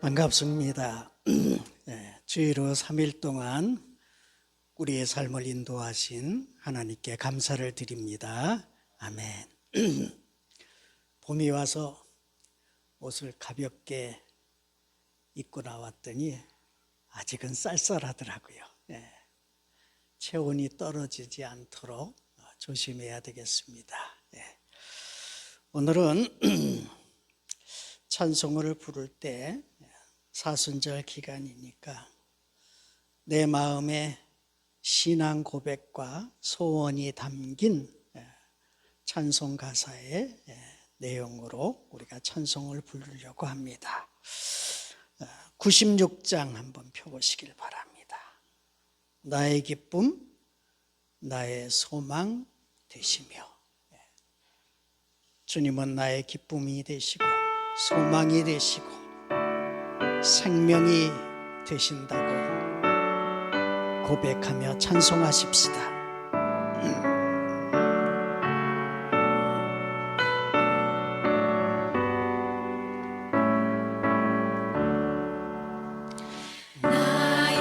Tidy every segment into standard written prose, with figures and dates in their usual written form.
반갑습니다. 주일로 3일 동안 우리의 삶을 인도하신 하나님께 감사를 드립니다. 아멘. 봄이 와서 옷을 가볍게 입고 나왔더니 아직은 쌀쌀하더라고요. 체온이 떨어지지 않도록 조심해야 되겠습니다. 오늘은 찬송을 부를 때 사순절 기간이니까 내 마음에 신앙 고백과 소원이 담긴 찬송 가사의 내용으로 우리가 찬송을 부르려고 합니다. 96장 한번 펴보시길 바랍니다. 나의 기쁨, 나의 소망 되시며. 주님은 나의 기쁨이 되시고 소망이 되시고 생명이 되신다고 고백하며 찬송하십시다. 나의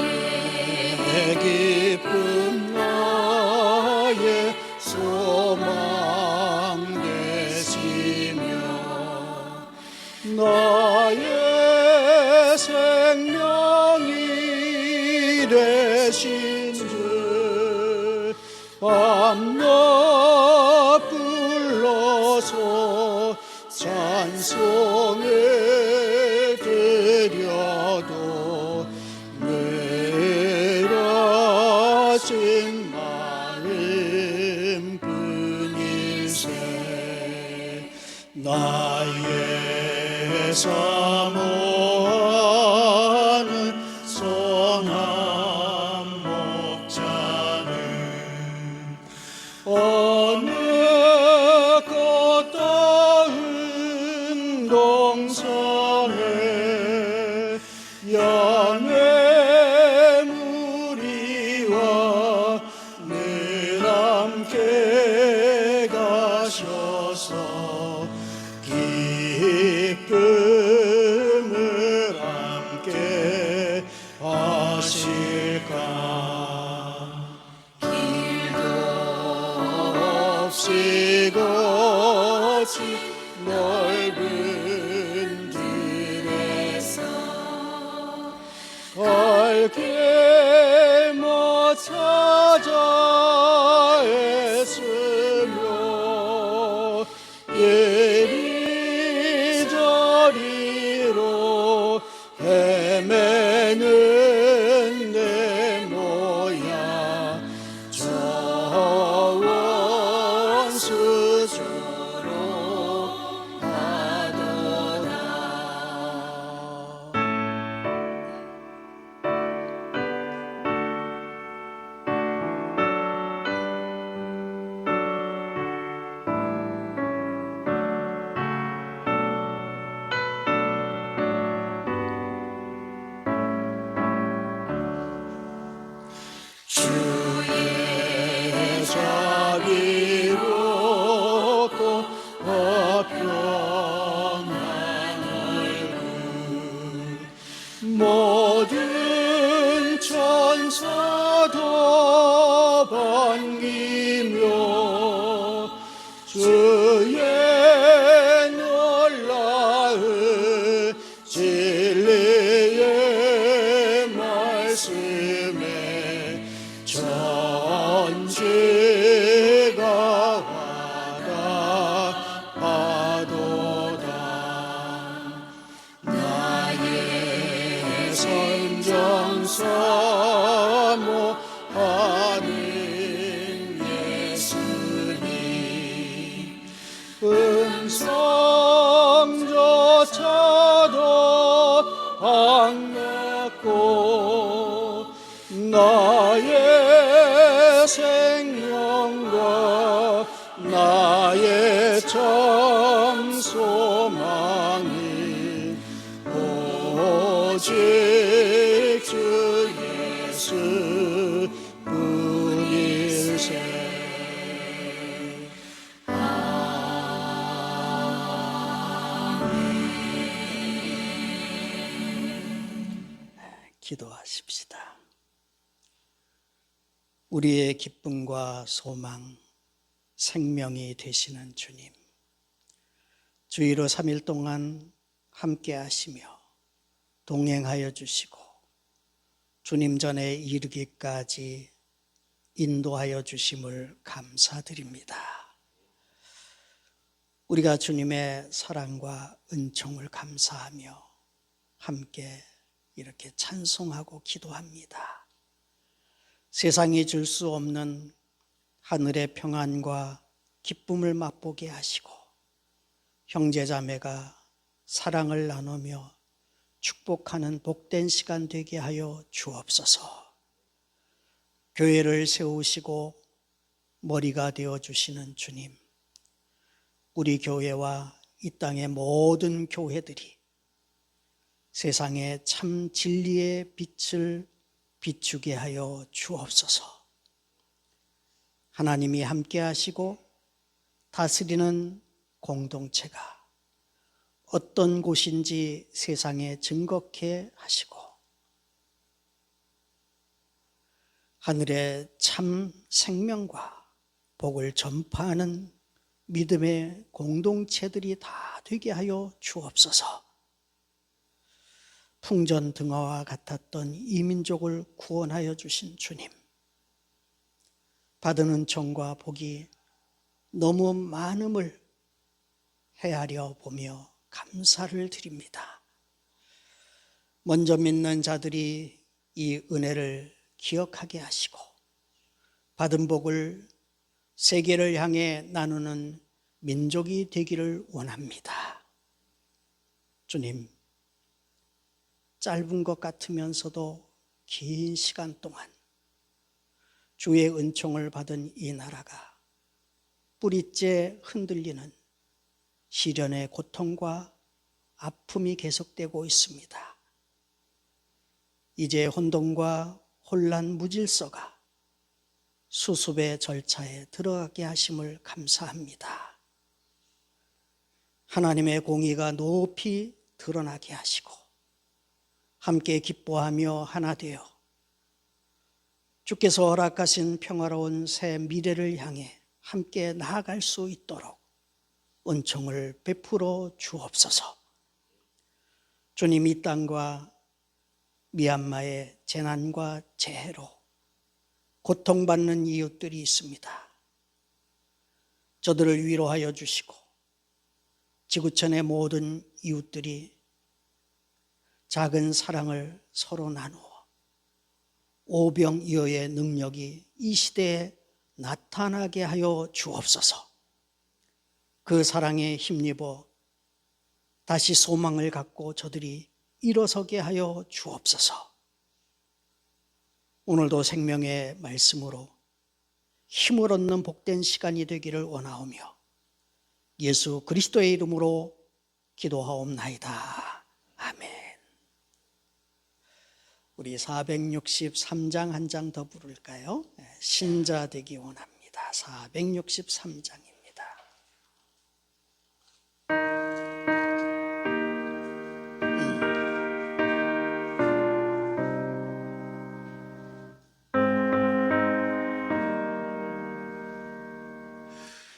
기쁨, 나의 소망 되시며 나의 생명이 되신 주 밤낮 불러서 찬송을 드려도 늘어진 마음 뿐일세. 나의 사모하는 선한 목자는 어느 꽃다운 동산에 양의 무리와 늘 함께 가셔서 기쁨을 함께 하실까. 길도 없이 거친 넓은 길에서 갈 길 못 찾아 애쓰며 이리저리로 헤매는 내 모양 저 원수주로 하도다. 주의 자비롭고 화평한 얼굴 모든 천사도 반기며 주의 놀라운 진리의 말씀에 전지가 와닿아도다. 나의 선정 사모하는 예수님 음성조차도 반갑고 나의 생명과 나의 참 소망이 오직 주 예수 뿐일세. 아멘. 기도하십시다. 우리의 기쁨과 소망, 생명이 되시는 주님, 주의로 3일 동안 함께 하시며 동행하여 주시고 주님 전에 이르기까지 인도하여 주심을 감사드립니다. 우리가 주님의 사랑과 은총을 감사하며 함께 이렇게 찬송하고 기도합니다. 세상이 줄 수 없는 하늘의 평안과 기쁨을 맛보게 하시고 형제자매가 사랑을 나누며 축복하는 복된 시간 되게 하여 주옵소서. 교회를 세우시고 머리가 되어주시는 주님, 우리 교회와 이 땅의 모든 교회들이 세상에 참 진리의 빛을 비추게 하여 주옵소서. 하나님이 함께 하시고 다스리는 공동체가 어떤 곳인지 세상에 증거케 하시고 하늘의 참 생명과 복을 전파하는 믿음의 공동체들이 다 되게 하여 주옵소서. 풍전등화와 같았던 이 민족을 구원하여 주신 주님, 받은 은총과 복이 너무 많음을 헤아려 보며 감사를 드립니다. 먼저 믿는 자들이 이 은혜를 기억하게 하시고 받은 복을 세계를 향해 나누는 민족이 되기를 원합니다. 주님, 짧은 것 같으면서도 긴 시간 동안 주의 은총을 받은 이 나라가 뿌리째 흔들리는 시련의 고통과 아픔이 계속되고 있습니다. 이제 혼돈과 혼란 무질서가 수습의 절차에 들어가게 하심을 감사합니다. 하나님의 공의가 높이 드러나게 하시고 함께 기뻐하며 하나 되어 주께서 허락하신 평화로운 새 미래를 향해 함께 나아갈 수 있도록 은총을 베풀어 주옵소서. 주님, 이 땅과 미얀마의 재난과 재해로 고통받는 이웃들이 있습니다. 저들을 위로하여 주시고 지구촌의 모든 이웃들이 작은 사랑을 서로 나누어 오병이어의 능력이 이 시대에 나타나게 하여 주옵소서. 그 사랑에 힘입어 다시 소망을 갖고 저들이 일어서게 하여 주옵소서. 오늘도 생명의 말씀으로 힘을 얻는 복된 시간이 되기를 원하오며 예수 그리스도의 이름으로 기도하옵나이다. 아멘. 우리 463장 한 장 더 부를까요? 신자 되기 원합니다. 463장입니다.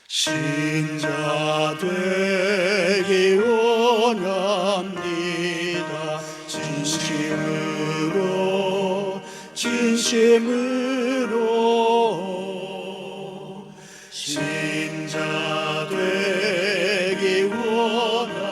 신자 되기 원합니다. 진심으로 신자 되기 원합니다.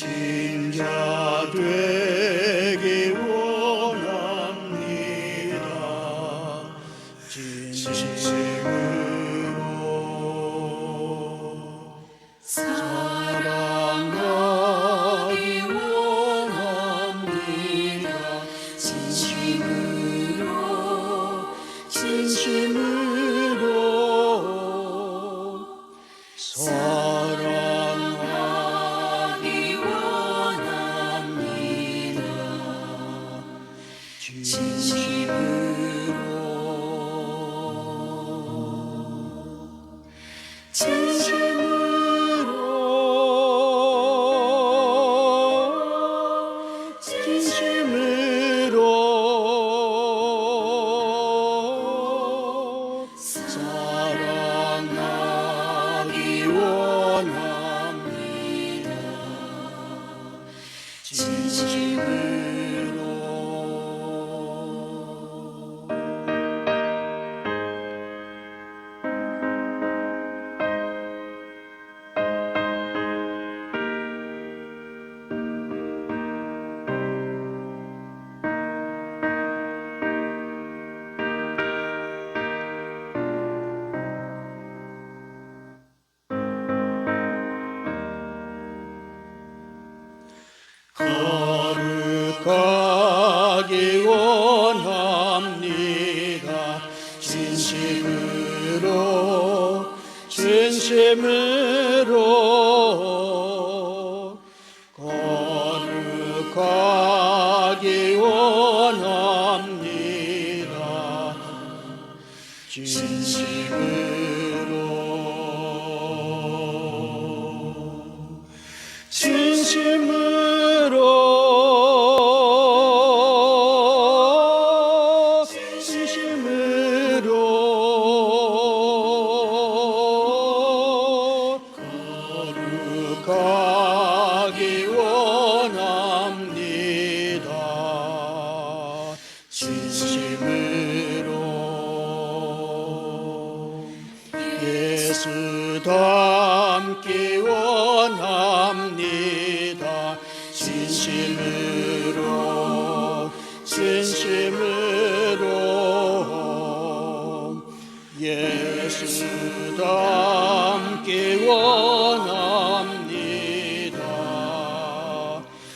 신자 되기 원합니다. 진심으로 사랑하기 원합니다. 진심으로 사랑 거룩하기 원합니다. 진심으로 거룩하기 원합니다. 거룩하기 원합니다. 진심으로 예수 닮기 원합니다. 진심으로 예수 닮기 원합니다.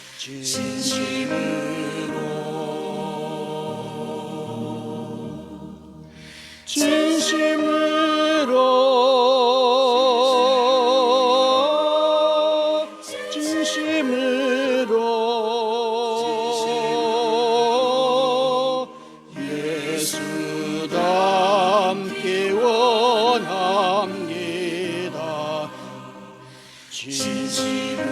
진심으로 예수 닮기 원합니다. 진심으로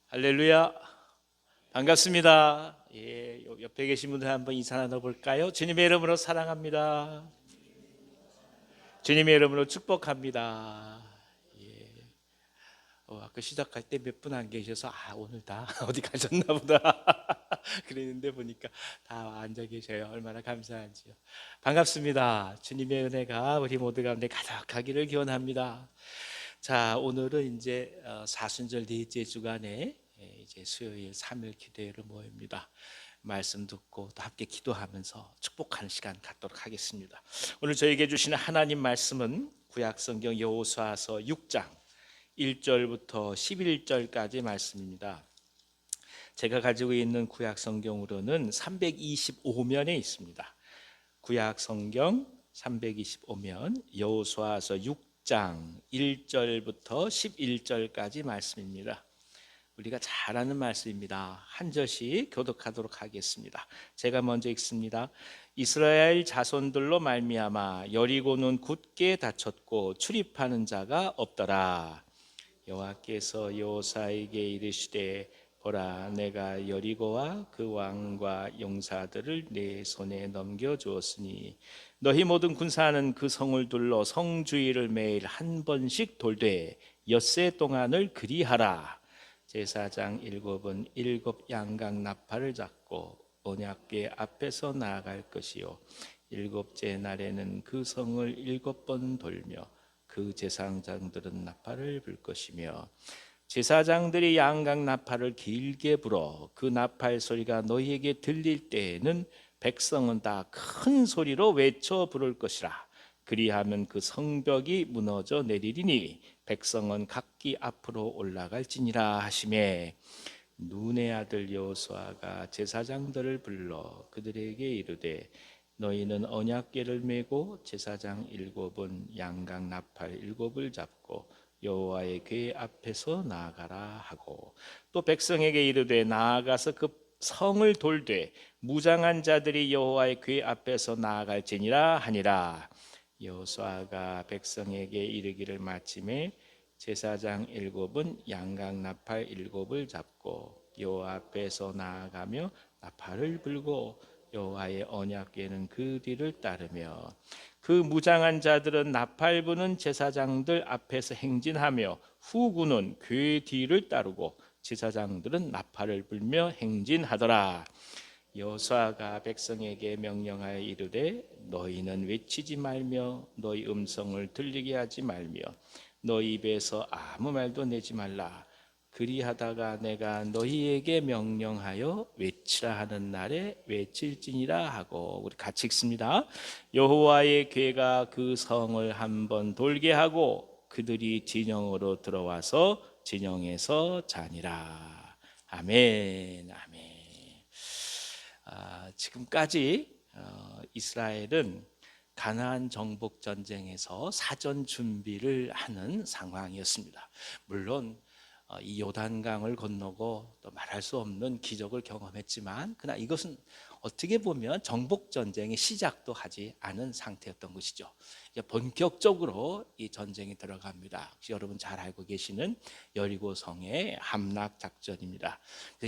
할렐루야. 반갑습니다. 옆에 계신 분들 한번 인사 나눠볼까요? 주님의 이름으로 사랑합니다. 주님의 이름으로 축복합니다. 아까 시작할 때 몇 분 안 계셔서 오늘 다 어디 가셨나 보다 그랬는데 보니까 다 앉아 계셔요. 얼마나 감사한지요. 반갑습니다. 주님의 은혜가 우리 모두 가운데 가득하기를 기원합니다. 자, 오늘은 이제 사순절 넷째 주간에 이제 수요일 3일 기도회를 모입니다. 말씀 듣고 또 함께 기도하면서 축복하는 시간 갖도록 하겠습니다. 오늘 저에게 주시는 하나님 말씀은 구약성경 여호수아서 6장 1절부터 11절까지 말씀입니다. 제가 가지고 있는 구약성경으로는 325면에 있습니다. 구약성경 325면 여호수아서 6장 1절부터 11절까지 말씀입니다. 우리가 잘 아는 말씀입니다. 한 절씩 교독하도록 하겠습니다. 제가 먼저 읽습니다. 이스라엘 자손들로 말미암아 여리고는 굳게 닫혔고 출입하는 자가 없더라. 여호와께서 여호사에게 이르시되 보라, 내가 여리고와 그 왕과 용사들을 내 손에 넘겨주었으니 너희 모든 군사는 그 성을 둘러 성 주위를 매일 한 번씩 돌되 엿새 동안을 그리하라. 제사장 7은 7 양각 나팔을 잡고 언약궤 앞에서 나아갈 것이요 7째 날에는 그 성을 7번 돌며 그 제사장들은 나팔을 불 것이며 제사장들이 양각 나팔을 길게 불어 그 나팔 소리가 너희에게 들릴 때에는 백성은 다 큰 소리로 외쳐 부를 것이라. 그리하면 그 성벽이 무너져 내리리니 백성은 각기 앞으로 올라갈지니라 하시매, 눈의 아들 여호수아가 제사장들을 불러 그들에게 이르되 너희는 언약궤를 메고 제사장 7은 양각 나팔 7을 잡고 여호와의 궤 앞에서 나아가라 하고, 또 백성에게 이르되 나아가서 그 성을 돌되 무장한 자들이 여호와의 궤 앞에서 나아갈지니라 하니라. 여호수아가 백성에게 이르기를 마침에 제사장 7은 양각 나팔 7을 잡고 여호와 앞에서 나아가며 나팔을 불고 여호와의 언약궤는 그 뒤를 따르며 그 무장한 자들은 나팔 부는 제사장들 앞에서 행진하며 후군은 궤 뒤를 따르고 제사장들은 나팔을 불며 행진하더라. 여호수아가 백성에게 명령하여 이르되 너희는 외치지 말며 너희 음성을 들리게 하지 말며 너희 입에서 아무 말도 내지 말라. 그리하다가 내가 너희에게 명령하여 외치라 하는 날에 외칠지니라 하고. 우리 같이 읽습니다. 여호와의 궤가 그 성을 한번 돌게 하고 그들이 진영으로 들어와서 진영에서 자니라. 아멘. 아멘. 지금까지 이스라엘은 가나안 정복 전쟁에서 사전 준비를 하는 상황이었습니다. 물론 이 요단강을 건너고 또 말할 수 없는 기적을 경험했지만 그러나 이것은 어떻게 보면 정복 전쟁의 시작도 하지 않은 상태였던 것이죠. 이제 본격적으로 이 전쟁이 들어갑니다. 혹시 여러분 잘 알고 계시는 여리고성의 함락 작전입니다.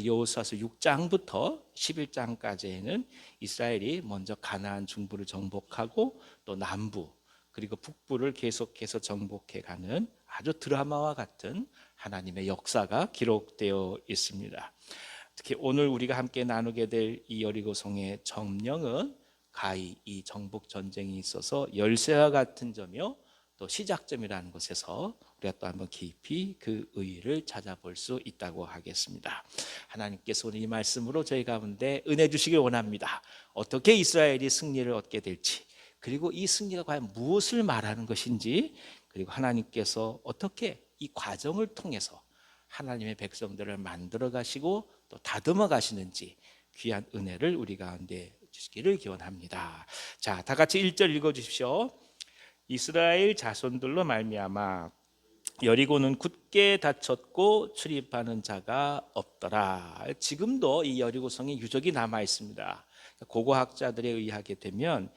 여호수아서 6장부터 11장까지에는 이스라엘이 먼저 가나안 중부를 정복하고 또 남부 그리고 북부를 계속해서 정복해가는 아주 드라마와 같은 하나님의 역사가 기록되어 있습니다. 특히 오늘 우리가 함께 나누게 될 이 여리고성의 점령은 가히 이 정복 전쟁이 있어서 열쇠와 같은 점이요 또 시작점이라는 것에서 우리가 또 한번 깊이 그 의의를 찾아볼 수 있다고 하겠습니다. 하나님께서 오늘 이 말씀으로 저희 가운데 은혜 주시길 원합니다. 어떻게 이스라엘이 승리를 얻게 될지, 그리고 이 승리가 과연 무엇을 말하는 것인지, 그리고 하나님께서 어떻게 이 과정을 통해서 하나님의 백성들을 만들어 가시고 또 다듬어 가시는지 귀한 은혜를 우리 가운데 주시기를 기원합니다. 자, 다 같이 1절 읽어 주십시오. 이스라엘 자손들로 말미암아 여리고는 굳게 닫혔고 출입하는 자가 없더라. 지금도 이 여리고성에 유적이 남아 있습니다. 고고학자들에 의하게 되면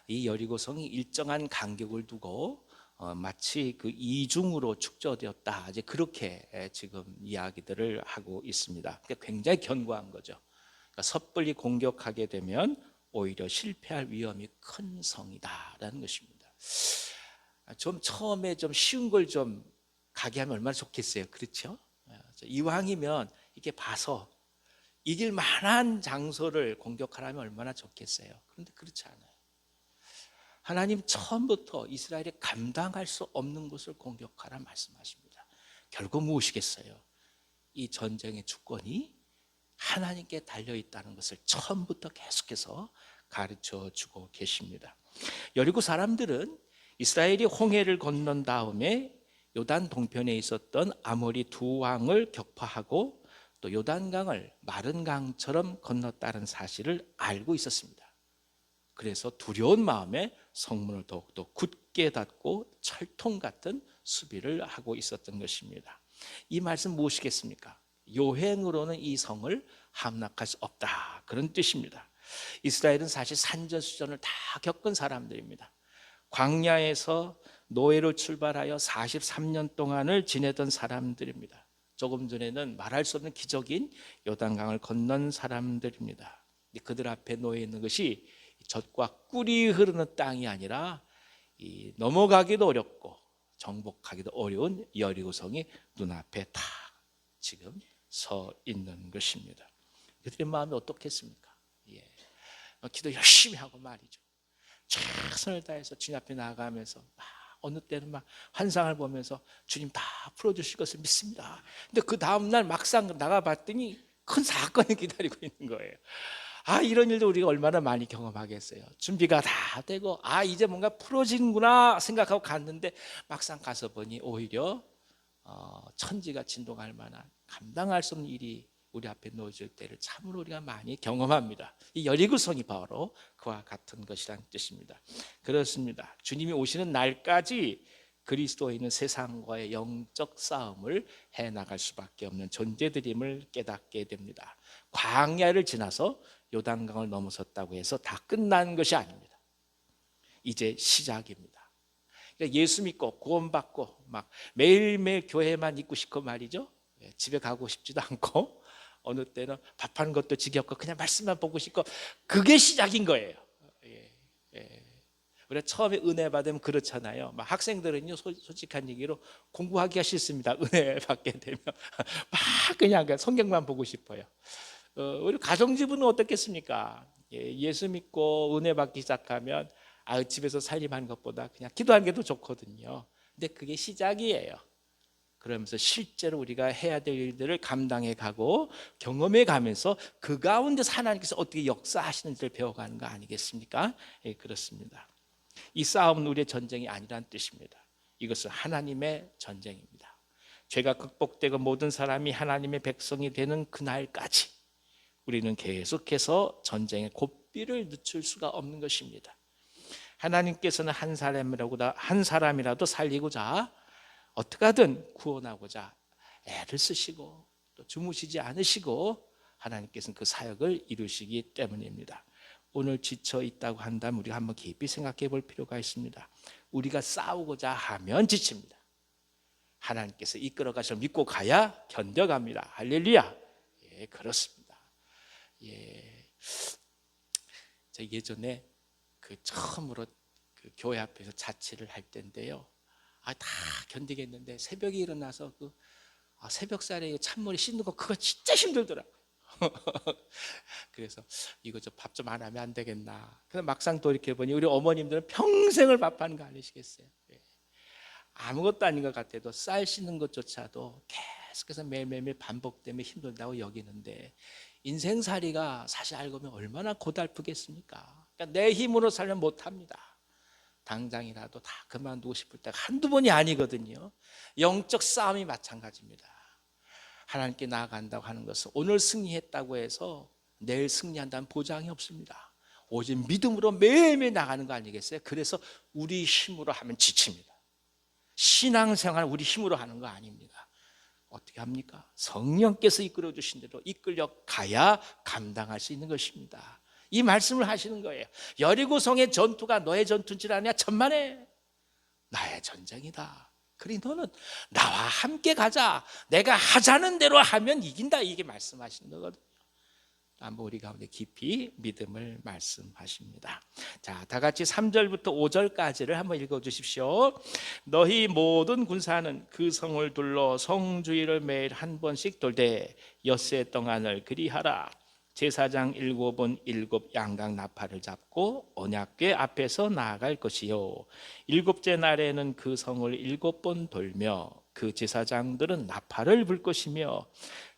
이 여리고성이 일정한 간격을 두고 마치 그 이중으로 축조되었다. 이제 그렇게 지금 이야기들을 하고 있습니다. 그러니까 굉장히 견고한 거죠. 그러니까 섣불리 공격하게 되면 오히려 실패할 위험이 큰 성이다라는 것입니다. 좀 처음에 좀 쉬운 걸 좀 가게 하면 얼마나 좋겠어요. 그렇죠? 이왕이면 이렇게 봐서 이길 만한 장소를 공격하려면 얼마나 좋겠어요. 그런데 그렇지 않아요. 하나님 처음부터 이스라엘이 감당할 수 없는 것을 공격하라 말씀하십니다. 결국 무엇이겠어요? 이 전쟁의 주권이 하나님께 달려있다는 것을 처음부터 계속해서 가르쳐 주고 계십니다. 여리고 사람들은 이스라엘이 홍해를 건넌 다음에 요단 동편에 있었던 아모리 두 왕을 격파하고 또 요단강을 마른 강처럼 건넜다는 사실을 알고 있었습니다. 그래서 두려운 마음에 성문을 더욱더 굳게 닫고 철통 같은 수비를 하고 있었던 것입니다. 이 말씀 무엇이겠습니까? 요행으로는 이 성을 함락할 수 없다, 그런 뜻입니다. 이스라엘은 사실 산전수전을 다 겪은 사람들입니다. 광야에서 노예로 출발하여 43년 동안을 지내던 사람들입니다. 조금 전에는 말할 수 없는 기적인 요단강을 건넌 사람들입니다. 그들 앞에 놓여 있는 것이 젖과 꿀이 흐르는 땅이 아니라 넘어가기도 어렵고 정복하기도 어려운 여리고성이 눈앞에 다 지금 서 있는 것입니다. 그들의 마음이 어떻겠습니까? 기도 열심히 하고 말이죠. 최선을 다해서 주님 앞에 나아가면서 어느 때는 막 환상을 보면서 주님 다 풀어주실 것을 믿습니다. 근데 그 다음날 막상 나가봤더니 큰 사건이 기다리고 있는 거예요. 이런 일도 우리가 얼마나 많이 경험하겠어요. 준비가 다 되고 이제 뭔가 풀어지는구나 생각하고 갔는데 막상 가서 보니 오히려 천지가 진동할 만한 감당할 수 없는 일이 우리 앞에 놓여질 때를 참으로 우리가 많이 경험합니다. 이 여리고성이 바로 그와 같은 것이라는 뜻입니다. 그렇습니다. 주님이 오시는 날까지 그리스도인은 세상과의 영적 싸움을 해나갈 수밖에 없는 존재들임을 깨닫게 됩니다. 광야를 지나서 요단강을 넘어섰다고 해서 다 끝난 것이 아닙니다. 이제 시작입니다. 그러니까 예수 믿고 구원받고 막 매일매일 교회만 있고 싶고 말이죠. 집에 가고 싶지도 않고 어느 때는 밥하는 것도 지겹고 그냥 말씀만 보고 싶고 그게 시작인 거예요. 예, 예. 우리가 처음에 은혜 받으면 그렇잖아요. 막 학생들은요 솔직한 얘기로 공부하기가 싫습니다. 은혜 받게 되면 막 그냥 성경만 보고 싶어요. 우리 가정주부는 어떻겠습니까? 예수 믿고 은혜 받기 시작하면 집에서 살림하는 것보다 그냥 기도하는 게 더 좋거든요. 근데 그게 시작이에요. 그러면서 실제로 우리가 해야 될 일들을 감당해 가고 경험해 가면서 그 가운데서 하나님께서 어떻게 역사하시는지를 배워가는 거 아니겠습니까? 예, 그렇습니다. 이 싸움은 우리의 전쟁이 아니란 뜻입니다. 이것은 하나님의 전쟁입니다. 죄가 극복되고 모든 사람이 하나님의 백성이 되는 그날까지 우리는 계속해서 전쟁의 고삐를 늦출 수가 없는 것입니다. 하나님께서는 한 사람이라도 살리고자 어떻게 하든 구원하고자 애를 쓰시고 또 주무시지 않으시고 하나님께서는 그 사역을 이루시기 때문입니다. 오늘 지쳐 있다고 한다면 우리가 한번 깊이 생각해 볼 필요가 있습니다. 우리가 싸우고자 하면 지칩니다. 하나님께서 이끌어 가셔 믿고 가야 견뎌갑니다. 할렐루야. 예, 그렇습니다. 예, 저 예전에 처음으로 교회 앞에서 자취를 할 때인데요. 다 견디겠는데 새벽에 일어나서 새벽살에 찬물에 씻는 거 그거 진짜 힘들더라고요. 그래서 이거 밥 좀 안 하면 안 되겠나. 그래서 막상 돌이켜보니 우리 어머님들은 평생을 밥하는 거 아니시겠어요? 아무것도 아닌 것 같아도 쌀 씻는 것조차도 계속해서 매일매일 반복되면 힘들다고 여기는데 인생살이가 사실 알고 보면 얼마나 고달프겠습니까? 그러니까 내 힘으로 살면 못합니다. 당장이라도 다 그만두고 싶을 때가 한두 번이 아니거든요. 영적 싸움이 마찬가지입니다. 하나님께 나아간다고 하는 것은 오늘 승리했다고 해서 내일 승리한다는 보장이 없습니다. 오직 믿음으로 매일매일 나가는 거 아니겠어요? 그래서 우리 힘으로 하면 지칩니다. 신앙생활 우리 힘으로 하는 거 아닙니다. 어떻게 합니까? 성령께서 이끌어 주신 대로 이끌려 가야 감당할 수 있는 것입니다. 이 말씀을 하시는 거예요. 여리고성의 전투가 너의 전투인 줄 아냐? 천만에 나의 전쟁이다. 그러니 너는 나와 함께 가자. 내가 하자는 대로 하면 이긴다. 이게 말씀하시는 거거든요. 한번 우리 가운데 깊이 믿음을 말씀하십니다. 자, 다 같이 3절부터 5절까지를 한번 읽어주십시오. 너희 모든 군사는 그 성을 둘러 성 주위를 매일 한 번씩 돌되 엿새 동안을 그리하라. 제사장 7은 7 양각 나팔을 잡고 언약궤 앞에서 나아갈 것이요 7째 날에는 그 성을 7번 돌며 그 제사장들은 나팔을 불 것이며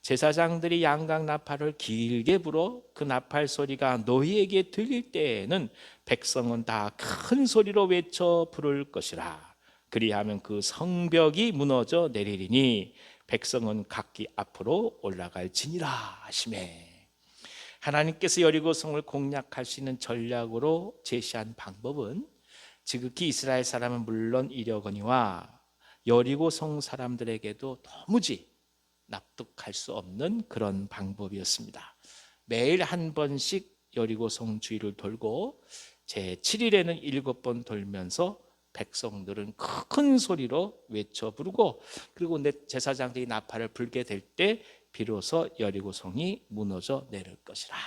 제사장들이 양각 나팔을 길게 불어 그 나팔 소리가 너희에게 들릴 때에는 백성은 다 큰 소리로 외쳐 부를 것이라. 그리하면 그 성벽이 무너져 내리리니 백성은 각기 앞으로 올라갈지니라 하시매. 하나님께서 여리고성을 공략할 수 있는 전략으로 제시한 방법은 지극히 이스라엘 사람은 물론 이려거니와 여리고성 사람들에게도 도무지 납득할 수 없는 그런 방법이었습니다. 매일 한 번씩 여리고성 주위를 돌고 제7일에는 7번 돌면서 백성들은 큰 소리로 외쳐 부르고 그리고 제사장들이 나팔을 불게 될 때 비로소 여리고성이 무너져 내릴 것이라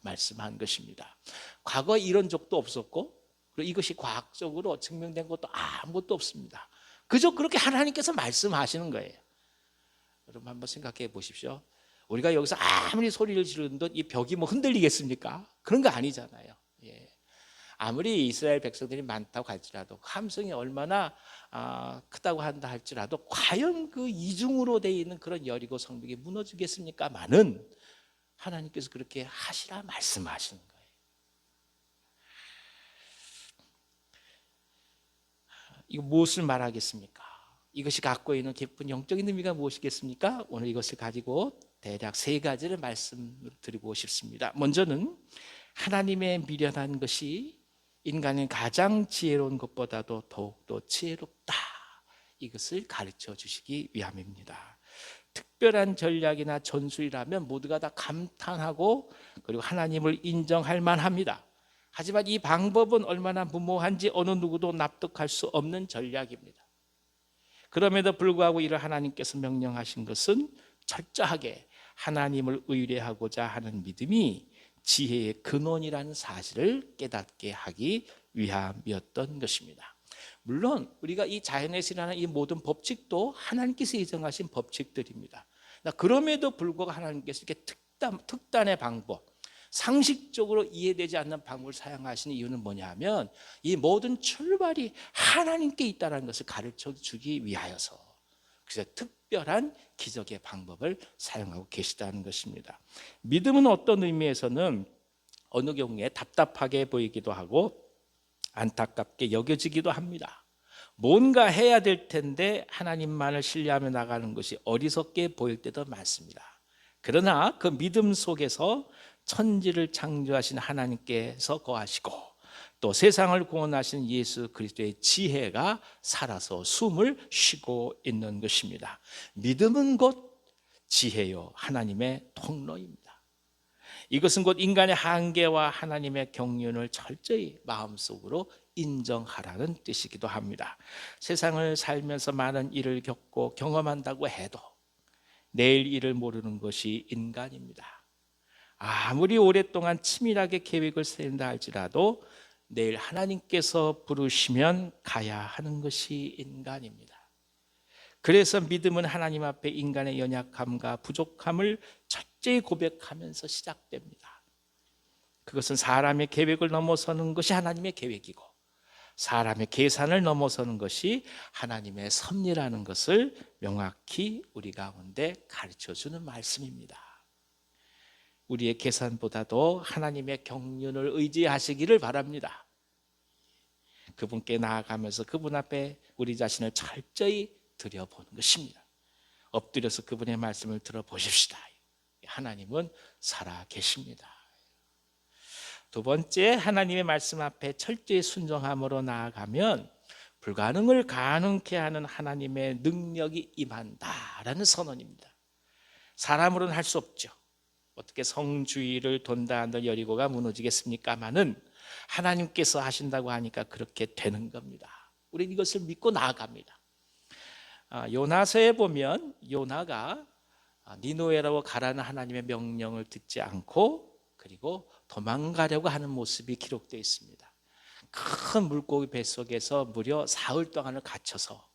말씀한 것입니다. 과거에 이런 적도 없었고 그리고 이것이 과학적으로 증명된 것도 아무것도 없습니다. 그저 그렇게 하나님께서 말씀하시는 거예요. 여러분 한번 생각해 보십시오. 우리가 여기서 아무리 소리를 지르는 이 벽이 뭐 흔들리겠습니까? 그런 거 아니잖아요. 예. 아무리 이스라엘 백성들이 많다고 할지라도 함성이 얼마나 크다고 한다 할지라도 과연 그 이중으로 되어 있는 그런 여리고 성벽이 무너지겠습니까? 많은 하나님께서 그렇게 하시라 말씀하시는 거예요. 이거 무엇을 말하겠습니까? 이것이 갖고 있는 깊은 영적인 의미가 무엇이겠습니까? 오늘 이것을 가지고 대략 3가지를 말씀드리고 싶습니다. 먼저는 하나님의 미련한 것이 인간의 가장 지혜로운 것보다도 더욱더 지혜롭다. 이것을 가르쳐 주시기 위함입니다. 특별한 전략이나 전술이라면 모두가 다 감탄하고 그리고 하나님을 인정할 만합니다. 하지만 이 방법은 얼마나 무모한지 어느 누구도 납득할 수 없는 전략입니다. 그럼에도 불구하고 이를 하나님께서 명령하신 것은 철저하게 하나님을 의뢰하고자 하는 믿음이 지혜의 근원이라는 사실을 깨닫게 하기 위함이었던 것입니다. 물론 우리가 이 자연에서 일어나는 이 모든 법칙도 하나님께서 예정하신 법칙들입니다. 그럼에도 불구하고 하나님께서 이렇게 특단의 방법, 상식적으로 이해되지 않는 방법을 사용하시는 이유는 뭐냐면 이 모든 출발이 하나님께 있다는 것을 가르쳐 주기 위하여서, 그래서 특별한 기적의 방법을 사용하고 계시다는 것입니다. 믿음은 어떤 의미에서는 어느 경우에 답답하게 보이기도 하고 안타깝게 여겨지기도 합니다. 뭔가 해야 될 텐데 하나님만을 신뢰하며 나가는 것이 어리석게 보일 때도 많습니다. 그러나 그 믿음 속에서 천지를 창조하신 하나님께서 거하시고 또 세상을 구원하신 예수 그리스도의 지혜가 살아서 숨을 쉬고 있는 것입니다. 믿음은 곧 지혜요 하나님의 통로입니다. 이것은 곧 인간의 한계와 하나님의 경륜을 철저히 마음속으로 인정하라는 뜻이기도 합니다. 세상을 살면서 많은 일을 겪고 경험한다고 해도 내일 일을 모르는 것이 인간입니다. 아무리 오랫동안 치밀하게 계획을 세운다 할지라도 내일 하나님께서 부르시면 가야 하는 것이 인간입니다. 그래서 믿음은 하나님 앞에 인간의 연약함과 부족함을 철저히 고백하면서 시작됩니다. 그것은 사람의 계획을 넘어서는 것이 하나님의 계획이고 사람의 계산을 넘어서는 것이 하나님의 섭리라는 것을 명확히 우리 가운데 가르쳐주는 말씀입니다. 우리의 계산보다도 하나님의 경륜을 의지하시기를 바랍니다. 그분께 나아가면서 그분 앞에 우리 자신을 철저히 들여보는 것입니다. 엎드려서 그분의 말씀을 들어보십시다. 하나님은 살아 계십니다. 두 번째, 하나님의 말씀 앞에 철저히 순종함으로 나아가면 불가능을 가능케 하는 하나님의 능력이 임한다라는 선언입니다. 사람으로는 할 수 없죠. 어떻게 성주위를 돈다 한들 여리고가 무너지겠습니까마는 하나님께서 하신다고 하니까 그렇게 되는 겁니다. 우리는 이것을 믿고 나아갑니다. 요나서에 보면 요나가 니느웨라고 가라는 하나님의 명령을 듣지 않고 그리고 도망가려고 하는 모습이 기록되어 있습니다. 큰 물고기 뱃속에서 무려 사흘 동안을 갇혀서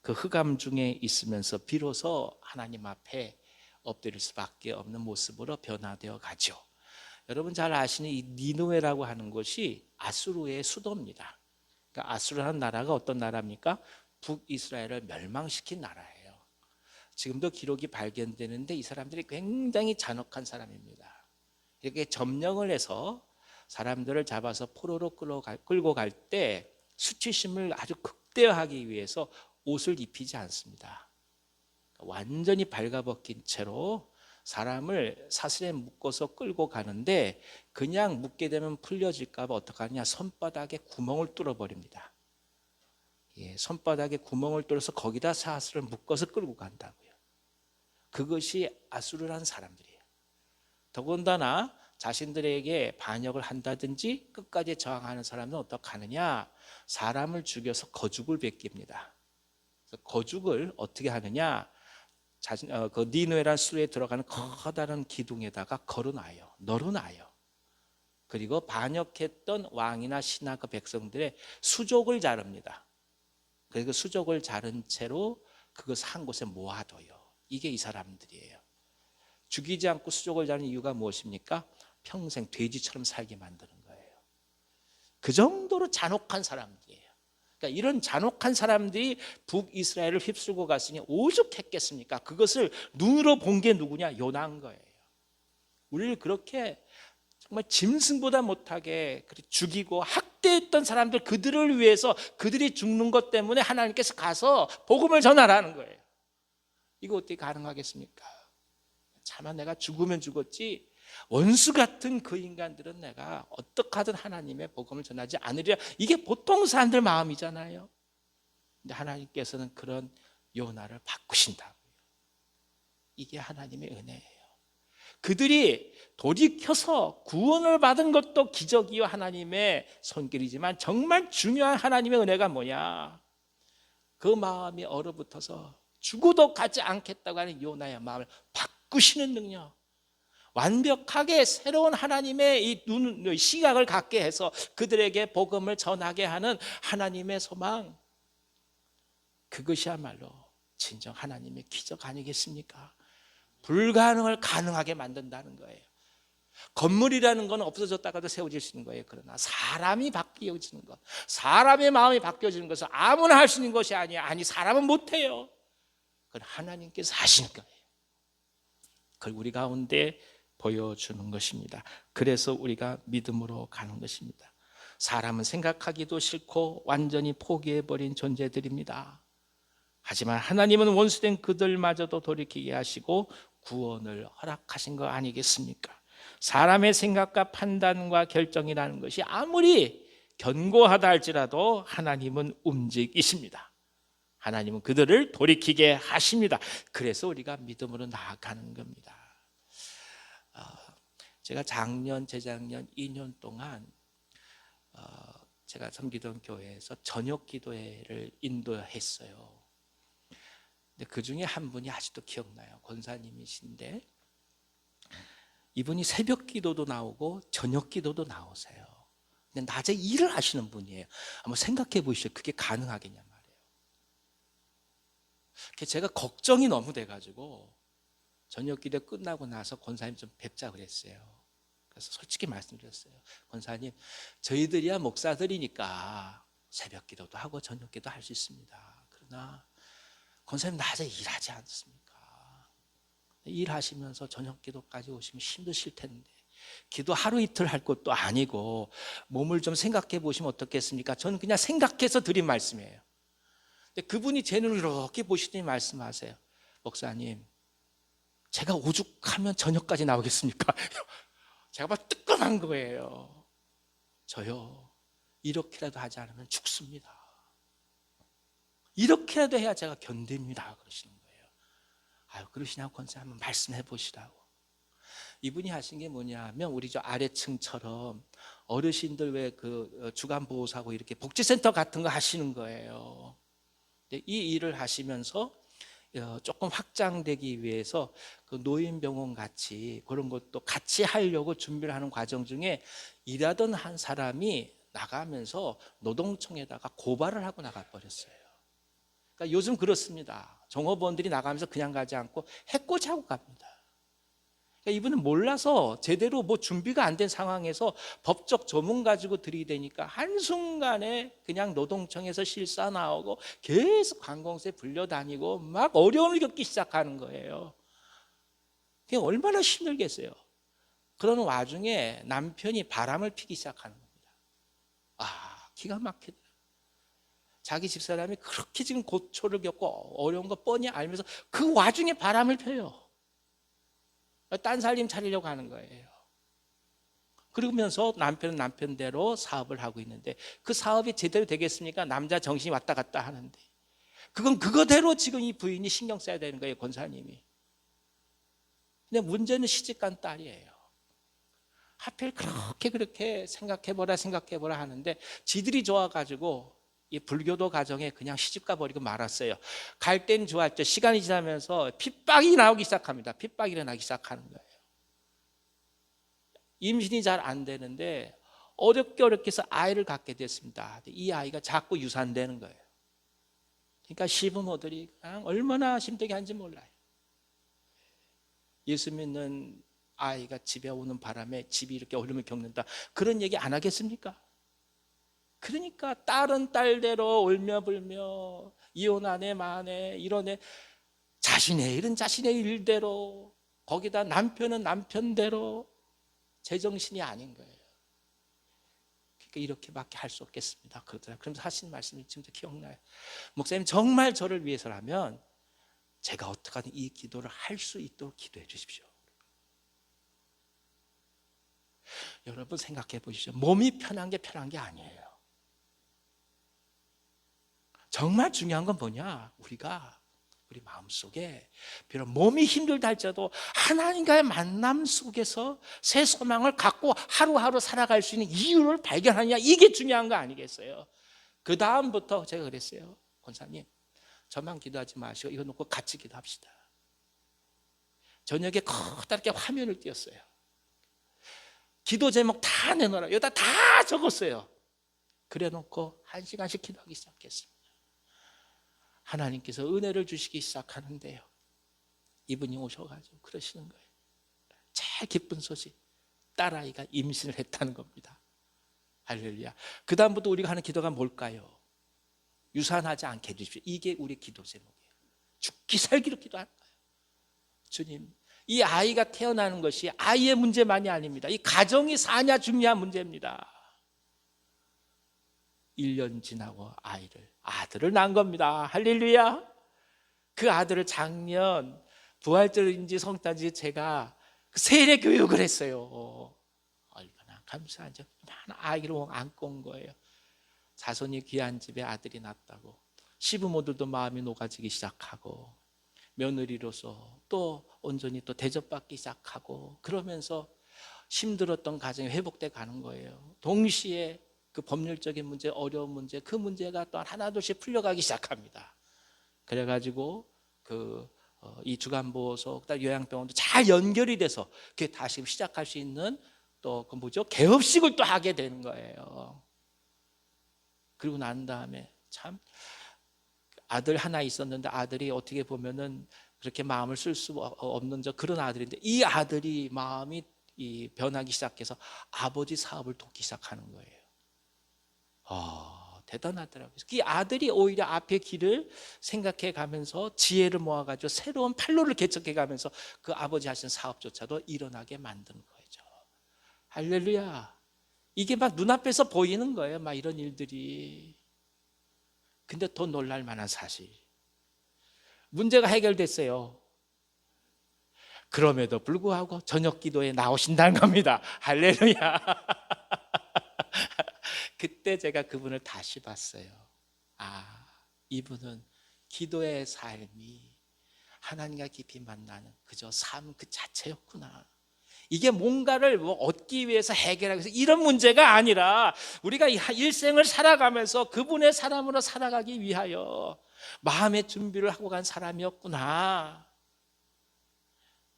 그 흑암 중에 있으면서 비로소 하나님 앞에 엎드릴 수밖에 없는 모습으로 변화되어 가죠. 여러분 잘 아시는 이 니느웨라고 하는 곳이 아수르의 수도입니다. 그러니까 아수르라는 나라가 어떤 나라입니까? 북이스라엘을 멸망시킨 나라예요. 지금도 기록이 발견되는데 이 사람들이 굉장히 잔혹한 사람입니다. 이렇게 점령을 해서 사람들을 잡아서 포로로 끌고 갈 때 수치심을 아주 극대화하기 위해서 옷을 입히지 않습니다. 완전히 발가벗긴 채로 사람을 사슬에 묶어서 끌고 가는데 그냥 묶게 되면 풀려질까 봐 어떡하냐, 손바닥에 구멍을 뚫어버립니다. 손바닥에 구멍을 뚫어서 거기다 사슬을 묶어서 끌고 간다고요. 그것이 아수르라는 사람들이에요. 더군다나 자신들에게 반역을 한다든지 끝까지 저항하는 사람은 어떻게 하느냐, 사람을 죽여서 거죽을 베낍니다. 거죽을 어떻게 하느냐, 그 니느웨라는 수에 들어가는 커다란 기둥에다가 걸어놔요. 널어놔요. 그리고 반역했던 왕이나 신하 그 백성들의 수족을 자릅니다. 그리고 수족을 자른 채로 그것을 한 곳에 모아둬요. 이게 이 사람들이에요. 죽이지 않고 수족을 자른 이유가 무엇입니까? 평생 돼지처럼 살게 만드는 거예요. 그 정도로 잔혹한 사람들이에요. 그러니까 이런 잔혹한 사람들이 북이스라엘을 휩쓸고 갔으니 오죽했겠습니까? 그것을 눈으로 본 게 누구냐? 요나인 거예요. 우리를 그렇게 정말 짐승보다 못하게 죽이고 학대했던 사람들, 그들을 위해서 그들이 죽는 것 때문에 하나님께서 가서 복음을 전하라는 거예요. 이거 어떻게 가능하겠습니까? 차마 내가 죽으면 죽었지 원수 같은 그 인간들은 내가 어떻게 하든 하나님의 복음을 전하지 않으리라. 이게 보통 사람들 마음이잖아요. 근데 하나님께서는 그런 요나를 바꾸신다고요. 이게 하나님의 은혜예요. 그들이 돌이켜서 구원을 받은 것도 기적이요 하나님의 손길이지만 정말 중요한 하나님의 은혜가 뭐냐? 그 마음이 얼어붙어서 죽어도 가지 않겠다고 하는 요나의 마음을 바꾸시는 능력, 완벽하게 새로운 하나님의 이 시각을 갖게 해서 그들에게 복음을 전하게 하는 하나님의 소망, 그것이야말로 진정 하나님의 기적 아니겠습니까? 불가능을 가능하게 만든다는 거예요. 건물이라는 건 없어졌다가도 세워질 수 있는 거예요. 그러나 사람이 바뀌어지는 것, 사람의 마음이 바뀌어지는 것은 아무나 할 수 있는 것이 아니에요. 아니, 사람은 못해요. 그건 하나님께서 하시는 거예요. 그걸 우리 가운데 보여주는 것입니다. 그래서 우리가 믿음으로 가는 것입니다. 사람은 생각하기도 싫고 완전히 포기해버린 존재들입니다. 하지만 하나님은 원수된 그들마저도 돌이키게 하시고 구원을 허락하신 거 아니겠습니까? 사람의 생각과 판단과 결정이라는 것이 아무리 견고하다 할지라도 하나님은 움직이십니다. 하나님은 그들을 돌이키게 하십니다. 그래서 우리가 믿음으로 나아가는 겁니다. 제가 작년, 재작년 2년 동안 제가 섬기던 교회에서 저녁 기도회를 인도했어요. 근데 그 중에 한 분이 아직도 기억나요. 권사님이신데 이분이 새벽 기도도 나오고 저녁 기도도 나오세요. 근데 낮에 일을 하시는 분이에요. 한번 생각해 보시죠. 그게 가능하겠냐 말이에요. 제가 걱정이 너무 돼가지고 저녁 기도 끝나고 나서 권사님 좀 뵙자 그랬어요. 그래서 솔직히 말씀드렸어요. 권사님, 저희들이야 목사들이니까 새벽 기도도 하고 저녁 기도 할 수 있습니다. 그러나 권사님 낮에 일하지 않습니까? 일하시면서 저녁 기도까지 오시면 힘드실 텐데 기도 하루 이틀 할 것도 아니고 몸을 좀 생각해 보시면 어떻겠습니까? 저는 그냥 생각해서 드린 말씀이에요. 근데 그분이 제 눈을 이렇게 보시더니 말씀하세요. 목사님, 제가 오죽하면 저녁까지 나오겠습니까? 제가 막 뜨끔한 거예요. 저요, 이렇게라도 하지 않으면 죽습니다. 이렇게라도 해야 제가 견딥니다. 그러시는 거예요. 아유, 그러시냐고 권사님 한번 말씀해 보시라고. 이분이 하신 게 뭐냐면 우리 저 아래층처럼 어르신들 왜 그 주간 보호사고 이렇게 복지센터 같은 거 하시는 거예요. 이 일을 하시면서 조금 확장되기 위해서 그 노인병원 같이 그런 것도 같이 하려고 준비를 하는 과정 중에 일하던 한 사람이 나가면서 노동청에다가 고발을 하고 나가버렸어요. 그러니까 요즘 그렇습니다. 종업원들이 나가면서 그냥 가지 않고 해코지하고 갑니다. 그러니까 이분은 몰라서 제대로 뭐 준비가 안 된 상황에서 법적 조문 가지고 들이대니까 한순간에 그냥 노동청에서 실사 나오고 계속 관공서에 불려다니고 막 어려움을 겪기 시작하는 거예요. 그게 얼마나 힘들겠어요. 그러는 와중에 남편이 바람을 피기 시작하는 겁니다. 기가 막히더라고요. 자기 집사람이 그렇게 지금 고초를 겪고 어려운 거 뻔히 알면서 그 와중에 바람을 펴요. 딴 살림 차리려고 하는 거예요. 그러면서 남편은 남편대로 사업을 하고 있는데 그 사업이 제대로 되겠습니까? 남자 정신이 왔다 갔다 하는데 그건 그거대로 지금 이 부인이 신경 써야 되는 거예요. 권사님이. 근데 문제는 시집간 딸이에요. 하필 그렇게 생각해보라 하는데 지들이 좋아가지고 이 불교도 가정에 그냥 시집가 버리고 말았어요. 갈 땐 좋았죠. 시간이 지나면서 핍박이 나오기 시작합니다. 핍박이 일어나기 시작하는 거예요. 임신이 잘 안 되는데 어렵게 해서 아이를 갖게 됐습니다. 이 아이가 자꾸 유산되는 거예요. 그러니까 시부모들이 그냥 얼마나 힘들게 하는지 몰라요. 예수 믿는 아이가 집에 오는 바람에 집이 이렇게 어려움을 겪는다. 그런 얘기 안 하겠습니까? 그러니까 딸은 딸대로 울며불며 이혼 아내 마네 이러네 자신의 일은 자신의 일대로 거기다 남편은 남편대로 제정신이 아닌 거예요. 그러니까 이렇게밖에 할 수 없겠습니다. 그러더라고요. 그러면서 하신 말씀이 지금도 기억나요. 목사님 정말 저를 위해서라면 제가 어떻게든 이 기도를 할 수 있도록 기도해 주십시오. 여러분 생각해 보시죠. 몸이 편한 게 아니에요. 정말 중요한 건 뭐냐? 우리가 우리 마음속에 비록 몸이 힘들다 할지라도 하나님과의 만남 속에서 새 소망을 갖고 하루하루 살아갈 수 있는 이유를 발견하느냐, 이게 중요한 거 아니겠어요? 그 다음부터 제가 그랬어요. 권사님, 저만 기도하지 마시고 이거 놓고 같이 기도합시다. 저녁에 커다랗게 화면을 띄웠어요. 기도 제목 다 내놓으라. 여기다 다 적었어요. 그래 놓고 1시간씩 기도하기 시작했습니다. 하나님께서 은혜를 주시기 시작하는데요, 이분이 오셔가지고 그러시는 거예요. 제일 기쁜 소식, 딸아이가 임신을 했다는 겁니다. 할렐루야. 그 다음부터 우리가 하는 기도가 뭘까요? 유산하지 않게 해주십시오. 이게 우리 기도 제목이에요. 죽기 살기로 기도하는 거예요. 주님, 이 아이가 태어나는 것이 아이의 문제만이 아닙니다. 이 가정이 사냐 죽냐 문제입니다. 1년 지나고 아들을 낳은 겁니다. 할렐루야. 그 아들을 작년 부활절인지 성탄인지 제가 세례 교육을 했어요. 얼마나 감사하죠. 많은 아이를 안고 온 거예요. 자손이 귀한 집에 아들이 낳았다고 시부모들도 마음이 녹아지기 시작하고, 며느리로서 또 온전히 또 대접받기 시작하고, 그러면서 힘들었던 가정이 회복돼 가는 거예요. 동시에 그 법률적인 문제, 어려운 문제, 그 문제가 또 하나둘씩 풀려가기 시작합니다. 그래가지고 이 주간보호소, 그다음 요양병원도 잘 연결이 돼서 그게 다시 시작할 수 있는 또 개업식을 또 하게 되는 거예요. 그리고 난 다음에 참 아들 하나 있었는데, 아들이 어떻게 보면은 그렇게 마음을 쓸 수 없는 그런 아들인데, 이 아들이 마음이 변하기 시작해서 아버지 사업을 돕기 시작하는 거예요. 대단하더라고요. 이 아들이 오히려 앞의 길을 생각해 가면서 지혜를 모아가지고 새로운 판로를 개척해 가면서 그 아버지 하신 사업조차도 일어나게 만드는 거죠. 할렐루야. 이게 막 눈앞에서 보이는 거예요. 막 이런 일들이. 근데 더 놀랄 만한 사실, 문제가 해결됐어요. 그럼에도 불구하고 저녁 기도에 나오신다는 겁니다. 할렐루야. 그때 제가 그분을 다시 봤어요. 이분은 기도의 삶이 하나님과 깊이 만나는 그저 삶 그 자체였구나. 이게 뭔가를 얻기 위해서 해결하기 위해서 이런 문제가 아니라, 우리가 일생을 살아가면서 그분의 사람으로 살아가기 위하여 마음의 준비를 하고 간 사람이었구나.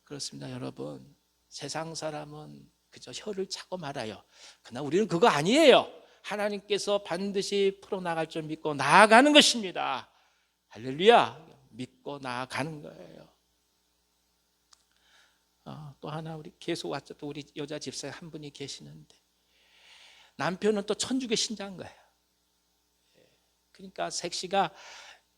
그렇습니다, 여러분. 세상 사람은 그저 혀를 차고 말아요. 그러나 우리는 그거 아니에요. 하나님께서 반드시 풀어나갈 줄 믿고 나아가는 것입니다. 할렐루야. 믿고 나아가는 거예요. 또 하나, 우리 계속 왔죠. 또 우리 여자 집사님 한 분이 계시는데, 남편은 또 천주교 신자인 거예요. 그러니까 색시가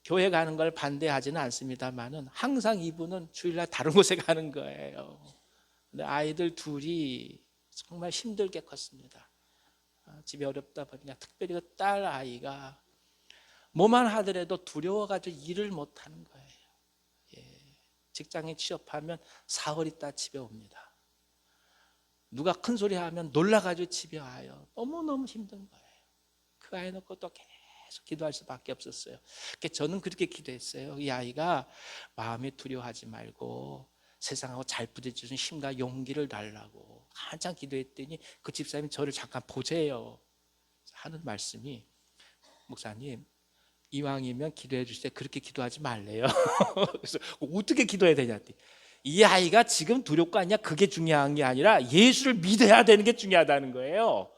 교회 가는 걸 반대하지는 않습니다만은 항상 이분은 주일날 다른 곳에 가는 거예요. 근데 아이들 둘이 정말 힘들게 컸습니다. 집이 어렵다 보니까 특별히 그 딸 아이가 뭐만 하더라도 두려워가지고 일을 못하는 거예요. 직장에 취업하면 사흘 있다 집에 옵니다. 누가 큰 소리 하면 놀라가지고 집에 와요. 너무너무 힘든 거예요. 그 아이 놓고 또 계속 기도할 수밖에 없었어요. 저는 그렇게 기도했어요. 이 아이가 마음에 두려워하지 말고 세상하고 잘 부딪히는 힘과 용기를 달라고 한참 기도했더니 그 집사님이 저를 잠깐 보세요 하는 말씀이, 목사님, 이왕이면 기도해 주실 때 그렇게 기도하지 말래요. 그래서 어떻게 기도해야 되냐, 이 아이가 지금 두렵고 아니냐 그게 중요한 게 아니라 예수를 믿어야 되는 게 중요하다는 거예요.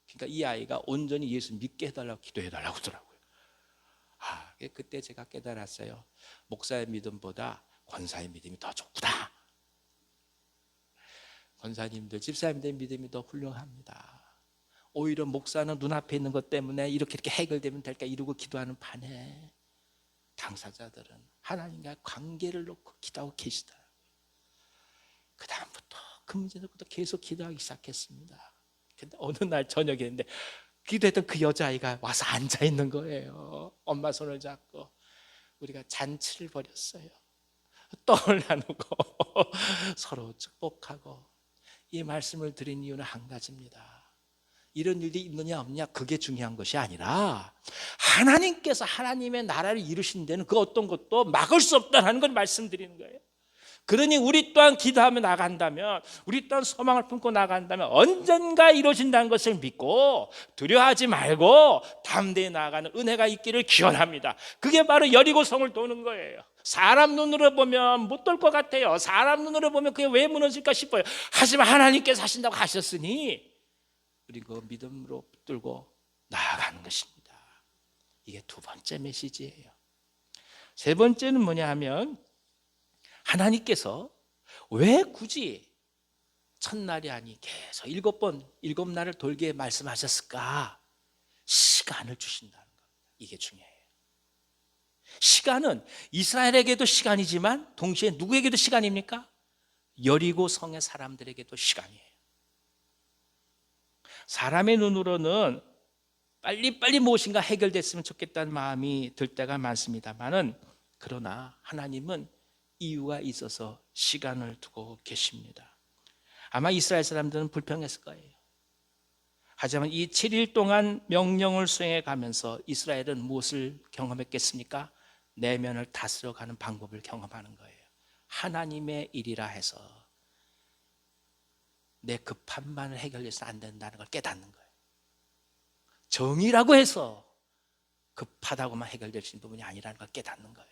그러니까 이 아이가 온전히 예수 믿게 해달라고 기도해달라고 하더라고요. 그때 제가 깨달았어요. 목사의 믿음보다 권사의 믿음이 더 좋구나. 권사님들, 집사님들 믿음이 더 훌륭합니다. 오히려 목사는 눈앞에 있는 것 때문에 이렇게 해결되면 될까 이러고 기도하는 반에, 당사자들은 하나님과 관계를 놓고 기도하고 계시더라고요. 그 다음부터 그 문제 놓고도 계속 기도하기 시작했습니다. 근데 어느 날 저녁이었는데 기도했던 그 여자아이가 와서 앉아있는 거예요. 엄마 손을 잡고 우리가 잔치를 벌였어요. 떡을 나누고 서로 축복하고. 이 말씀을 드린 이유는 한 가지입니다. 이런 일이 있느냐 없느냐 그게 중요한 것이 아니라 하나님께서 하나님의 나라를 이루신 데는 그 어떤 것도 막을 수 없다는 걸 말씀드리는 거예요. 그러니 우리 또한 기도하며 나간다면, 우리 또한 소망을 품고 나간다면 언젠가 이루어진다는 것을 믿고 두려워하지 말고 담대히 나아가는 은혜가 있기를 기원합니다. 그게 바로 여리고성을 도는 거예요. 사람 눈으로 보면 못 돌 것 같아요. 사람 눈으로 보면 그게 왜 무너질까 싶어요. 하지만 하나님께서 하신다고 하셨으니 우리 그 믿음으로 붙들고 나아가는 것입니다. 이게 두 번째 메시지예요. 세 번째는 뭐냐 하면, 하나님께서 왜 굳이 첫날이 아니 계속 7번 7날을 돌게 말씀하셨을까? 시간을 주신다는 겁니다. 이게 중요해요. 시간은 이스라엘에게도 시간이지만 동시에 누구에게도 시간입니까? 여리고 성의 사람들에게도 시간이에요. 사람의 눈으로는 빨리빨리 무엇인가 해결됐으면 좋겠다는 마음이 들 때가 많습니다만은, 그러나 하나님은 이유가 있어서 시간을 두고 계십니다. 아마 이스라엘 사람들은 불평했을 거예요. 하지만 이 7일 동안 명령을 수행해 가면서 이스라엘은 무엇을 경험했겠습니까? 내면을 다스려가는 방법을 경험하는 거예요. 하나님의 일이라 해서 내 급함만을 해결해서 안 된다는 걸 깨닫는 거예요. 정의라고 해서 급하다고만 해결될 수 있는 부분이 아니라는 걸 깨닫는 거예요.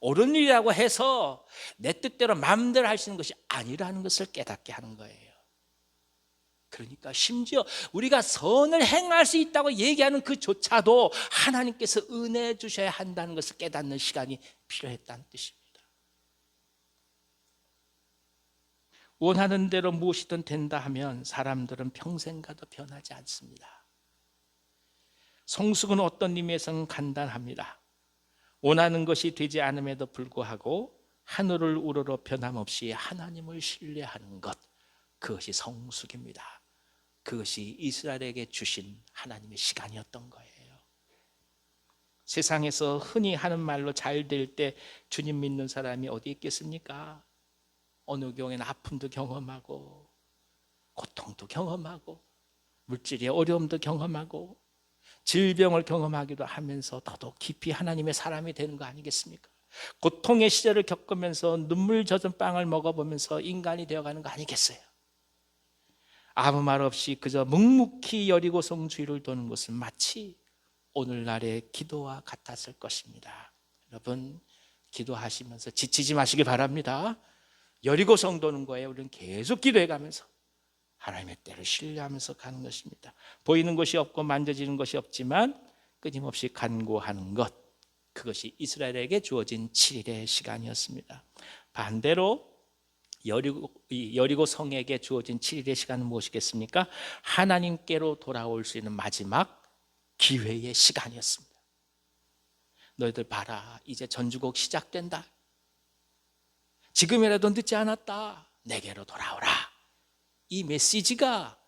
옳은 일이라고 해서 내 뜻대로 마음대로 할 수 있는 것이 아니라는 것을 깨닫게 하는 거예요. 그러니까 심지어 우리가 선을 행할 수 있다고 얘기하는 그조차도 하나님께서 은혜 주셔야 한다는 것을 깨닫는 시간이 필요했다는 뜻입니다. 원하는 대로 무엇이든 된다 하면 사람들은 평생 가도 변하지 않습니다. 성숙은 어떤 의미에서는 간단합니다. 원하는 것이 되지 않음에도 불구하고 하늘을 우러러 변함없이 하나님을 신뢰하는 것, 그것이 성숙입니다. 그것이 이스라엘에게 주신 하나님의 시간이었던 거예요. 세상에서 흔히 하는 말로 잘 될 때 주님 믿는 사람이 어디 있겠습니까? 어느 경우에는 아픔도 경험하고 고통도 경험하고 물질의 어려움도 경험하고 질병을 경험하기도 하면서 더더욱 깊이 하나님의 사람이 되는 거 아니겠습니까? 고통의 시절을 겪으면서 눈물 젖은 빵을 먹어보면서 인간이 되어가는 거 아니겠어요? 아무 말 없이 그저 묵묵히 여리고성 주위를 도는 것은 마치 오늘날의 기도와 같았을 것입니다. 여러분, 기도하시면서 지치지 마시기 바랍니다. 여리고성 도는 거예요. 우리는 계속 기도해가면서 하나님의 때를 신뢰하면서 가는 것입니다. 보이는 것이 없고 만져지는 것이 없지만 끊임없이 간구하는 것, 그것이 이스라엘에게 주어진 7일의 시간이었습니다. 반대로 여리고 성에게 주어진 7일의 시간은 무엇이겠습니까? 하나님께로 돌아올 수 있는 마지막 기회의 시간이었습니다. 너희들 봐라, 이제 전주곡 시작된다. 지금이라도 늦지 않았다. 내게로 돌아오라. 이 메시지가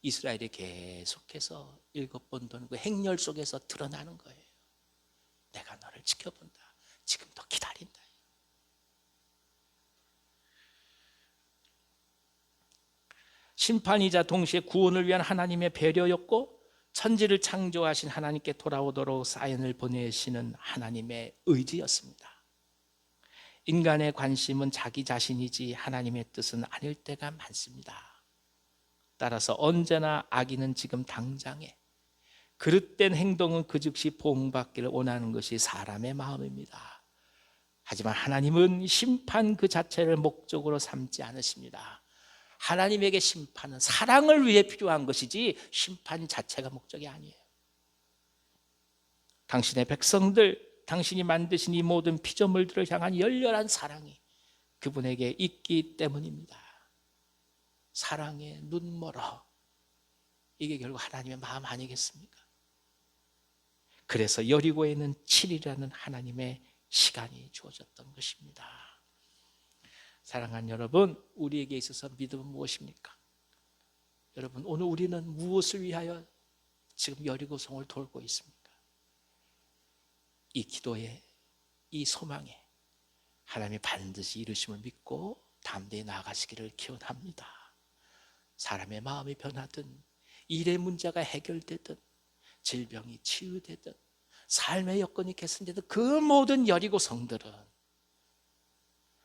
이스라엘이 계속해서 7번 도는 그 행렬 속에서 드러나는 거예요. 내가 너를 지켜본다. 지금도 기다린다. 심판이자 동시에 구원을 위한 하나님의 배려였고, 천지를 창조하신 하나님께 돌아오도록 사인을 보내시는 하나님의 의지였습니다. 인간의 관심은 자기 자신이지 하나님의 뜻은 아닐 때가 많습니다. 따라서 언제나 악인은 지금 당장에, 그릇된 행동은 그 즉시 보응받기를 원하는 것이 사람의 마음입니다. 하지만 하나님은 심판 그 자체를 목적으로 삼지 않으십니다. 하나님에게 심판은 사랑을 위해 필요한 것이지 심판 자체가 목적이 아니에요. 당신의 백성들, 당신이 만드신 이 모든 피조물들을 향한 열렬한 사랑이 그분에게 있기 때문입니다. 사랑에 눈 멀어. 이게 결국 하나님의 마음 아니겠습니까? 그래서 여리고에는 7일이라는 하나님의 시간이 주어졌던 것입니다. 사랑하는 여러분, 우리에게 있어서 믿음은 무엇입니까? 여러분, 오늘 우리는 무엇을 위하여 지금 여리고성을 돌고 있습니까? 이 기도에, 이 소망에 하나님이 반드시 이루심을 믿고 담대히 나아가시기를 기원합니다. 사람의 마음이 변하든 일의 문제가 해결되든 질병이 치유되든 삶의 여건이 개선되든 그 모든 여리고 성들은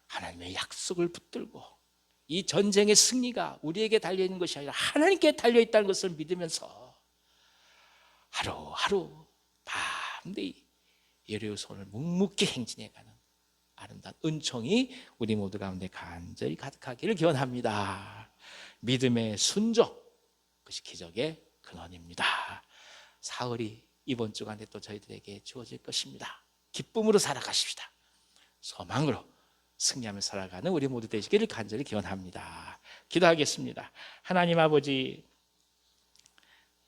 하나님의 약속을 붙들고 이 전쟁의 승리가 우리에게 달려있는 것이 아니라 하나님께 달려있다는 것을 믿으면서 하루하루 밤새이 여리고성을 묵묵히 행진해가는 아름다운 은총이 우리 모두 가운데 간절히 가득하기를 기원합니다. 믿음의 순종, 그것이 기적의 근원입니다. 사흘이 이번 주간에 또 저희들에게 주어질 것입니다. 기쁨으로 살아가십시다. 소망으로 승리하며 살아가는 우리 모두 되시기를 간절히 기원합니다. 기도하겠습니다. 하나님 아버지,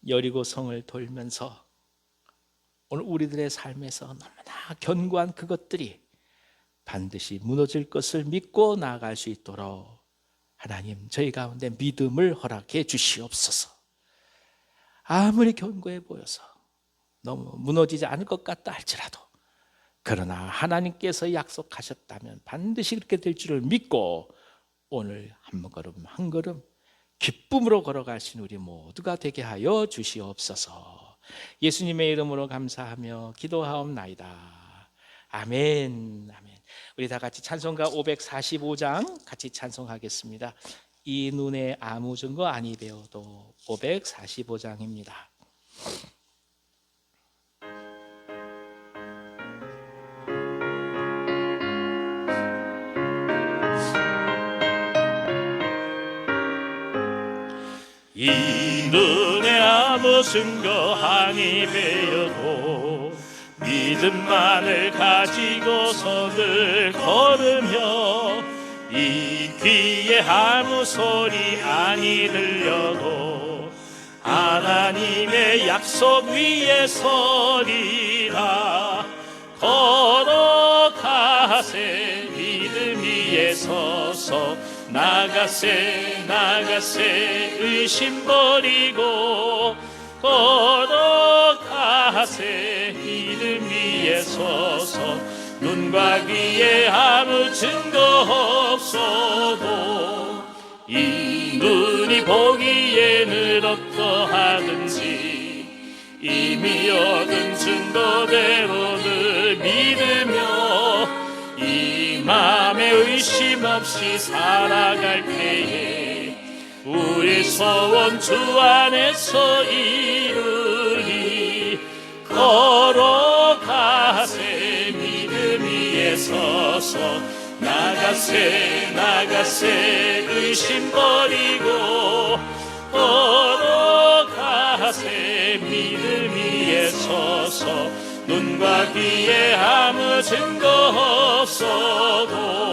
여리고성을 돌면서 오늘 우리들의 삶에서 너무나 견고한 그것들이 반드시 무너질 것을 믿고 나아갈 수 있도록 하나님 저희 가운데 믿음을 허락해 주시옵소서. 아무리 견고해 보여서 너무 무너지지 않을 것 같다 할지라도 그러나 하나님께서 약속하셨다면 반드시 그렇게 될 줄을 믿고 오늘 한 걸음 한 걸음 기쁨으로 걸어가신 우리 모두가 되게 하여 주시옵소서. 예수님의 이름으로 감사하며 기도하옵나이다. 아멘. 아멘. 우리 다 같이 찬송가 545장 같이 찬송하겠습니다. 이 눈에 아무 증거 아니 배워도 545장입니다. 이 눈에 아무 증거 아니 배어도 믿음만을 가지고서 늘 걸으며 이 귀에 아무 소리 아니 들려도 하나님의 약속 위에 서리라. 걸어가세 믿음 위에 서서 나가세 나가세 의심 버리고 걸어가세 믿음 위에 서서 눈과 귀에 아무 증거 없어도 이 눈이 보기에는 어떠하든지 이미 얻은 증거대로 늘 믿으며 이 맘에 의심 없이 살아갈 때에 우리 소원 주 안에서 이루리. 걸어가세 믿음 위에 서서 나가세 나가세 의심 버리고 걸어가세 믿음 위에 서서 눈과 귀에 아무 증거 없어도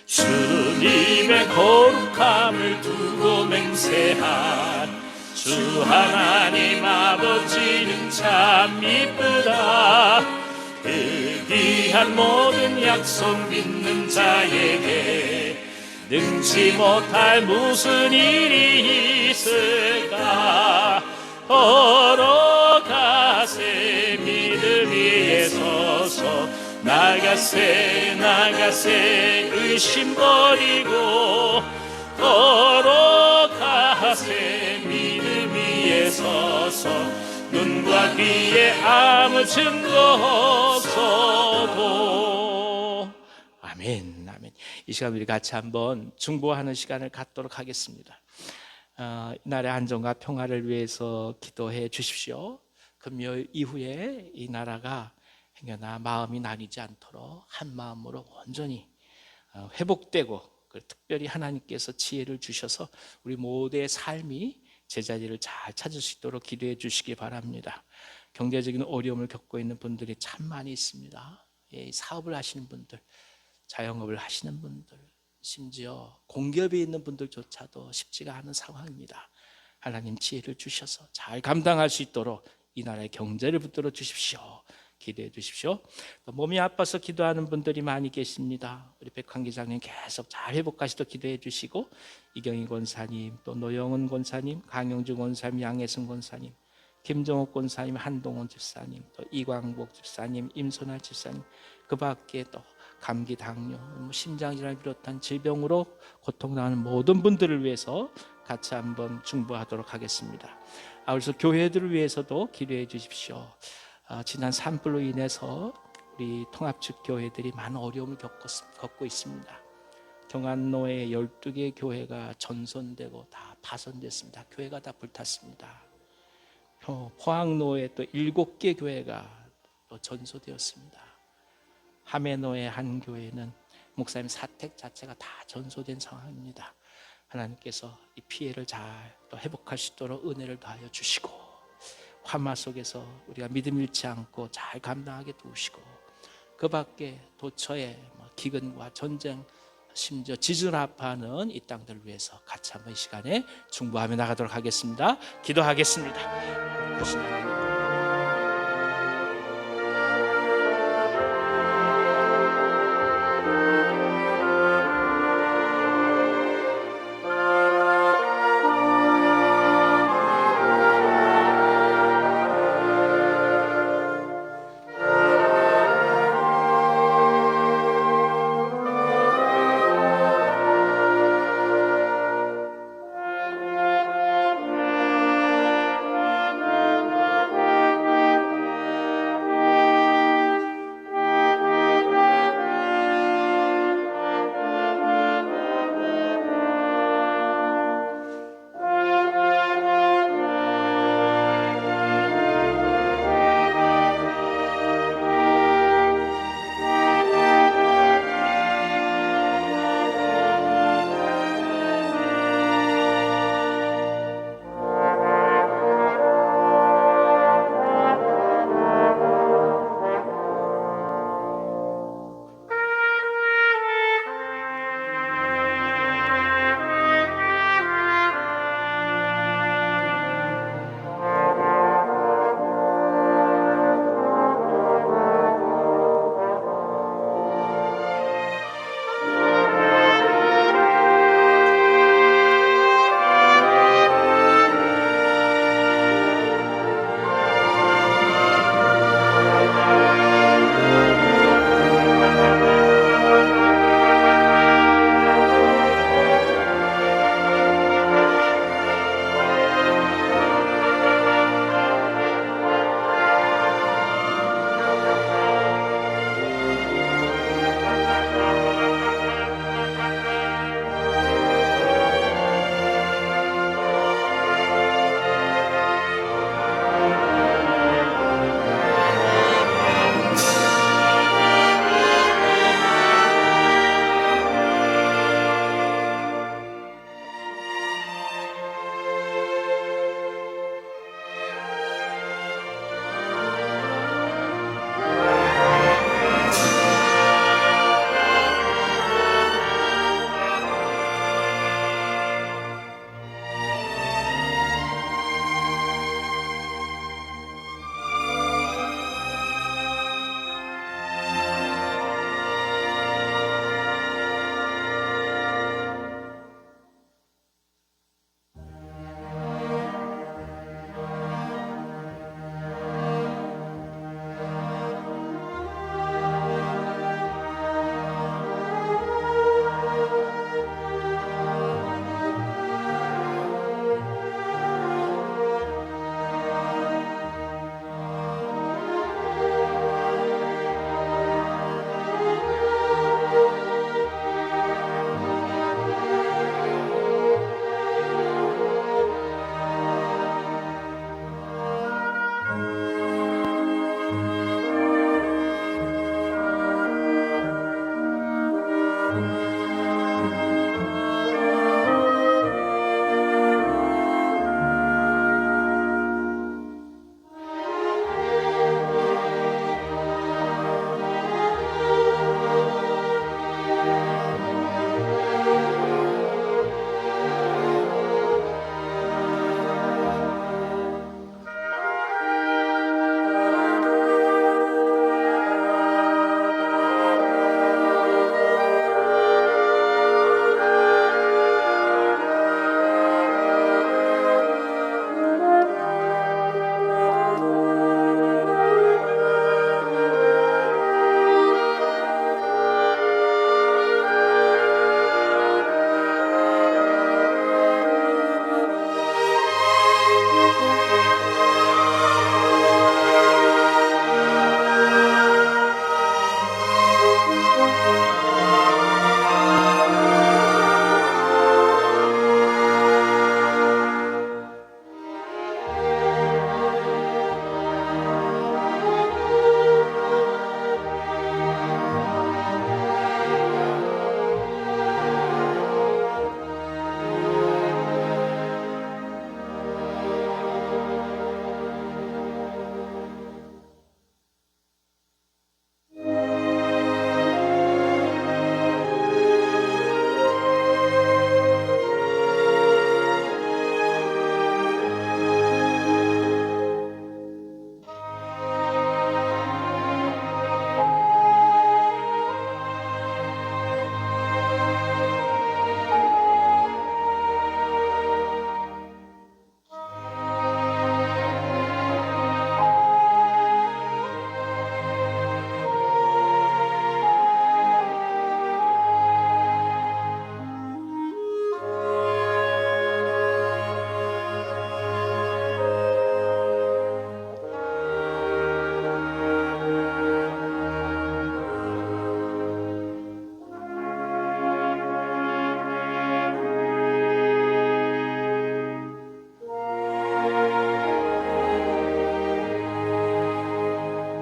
주님의 거룩함을 두고 맹세한 주 하나님 아버지는 참 이쁘다. 그 귀한 모든 약속 믿는 자에게 능치 못할 무슨 일이 있을까. 걸어가세 믿음 위에 서서 나가세 나가세 의심 버리고 걸어가세 믿음 위에 서서 눈과 귀에 아무 증거 없어도. 아멘 아멘. 이 시간 우리 같이 한번 중보하는 시간을 갖도록 하겠습니다. 나라의 안정과 평화를 위해서 기도해 주십시오. 금요 이후에 이 나라가 행여나 마음이 나뉘지 않도록 한 마음으로 온전히 회복되고 특별히 하나님께서 지혜를 주셔서 우리 모두의 삶이 제자리를 잘 찾을 수 있도록 기도해 주시기 바랍니다. 경제적인 어려움을 겪고 있는 분들이 참 많이 있습니다. 사업을 하시는 분들, 자영업을 하시는 분들, 심지어 공기업에 있는 분들조차도 쉽지가 않은 상황입니다. 하나님 지혜를 주셔서 잘 감당할 수 있도록 이 나라의 경제를 붙들어 주십시오. 기도해 주십시오. 또 몸이 아파서 기도하는 분들이 많이 계십니다. 우리 백환 기장님 계속 잘 회복하시도록 기도해 주시고, 이경희 권사님, 또 노영은 권사님, 강영주 권사님, 양혜승 권사님, 김정옥 권사님, 한동원 집사님, 또 이광복 집사님, 임선아 집사님, 그 밖에 또 감기, 당뇨, 심장질환을 비롯한 질병으로 고통당하는 모든 분들을 위해서 같이 한번 중보하도록 하겠습니다. 그래서 교회들을 위해서도 기도해 주십시오. 지난 산불로 인해서 우리 통합측 교회들이 많은 어려움을 겪고 있습니다. 경안로에 12개 교회가 전선되고 다 파손됐습니다. 교회가 다 불탔습니다. 포항로에 또 7개 교회가 또 전소되었습니다. 함해노의 한 교회는 목사님 사택 자체가 다 전소된 상황입니다. 하나님께서 이 피해를 잘 또 회복할 수 있도록 은혜를 더하여 주시고, 화마 속에서 우리가 믿음 잃지 않고 잘 감당하게 도우시고, 그 밖에 도처에 기근과 전쟁, 심지어 지진을 아파하는 이 땅들을 위해서 같이 한번 이 시간에 중보하며 나가도록 하겠습니다. 기도하겠습니다. 크신 하나님,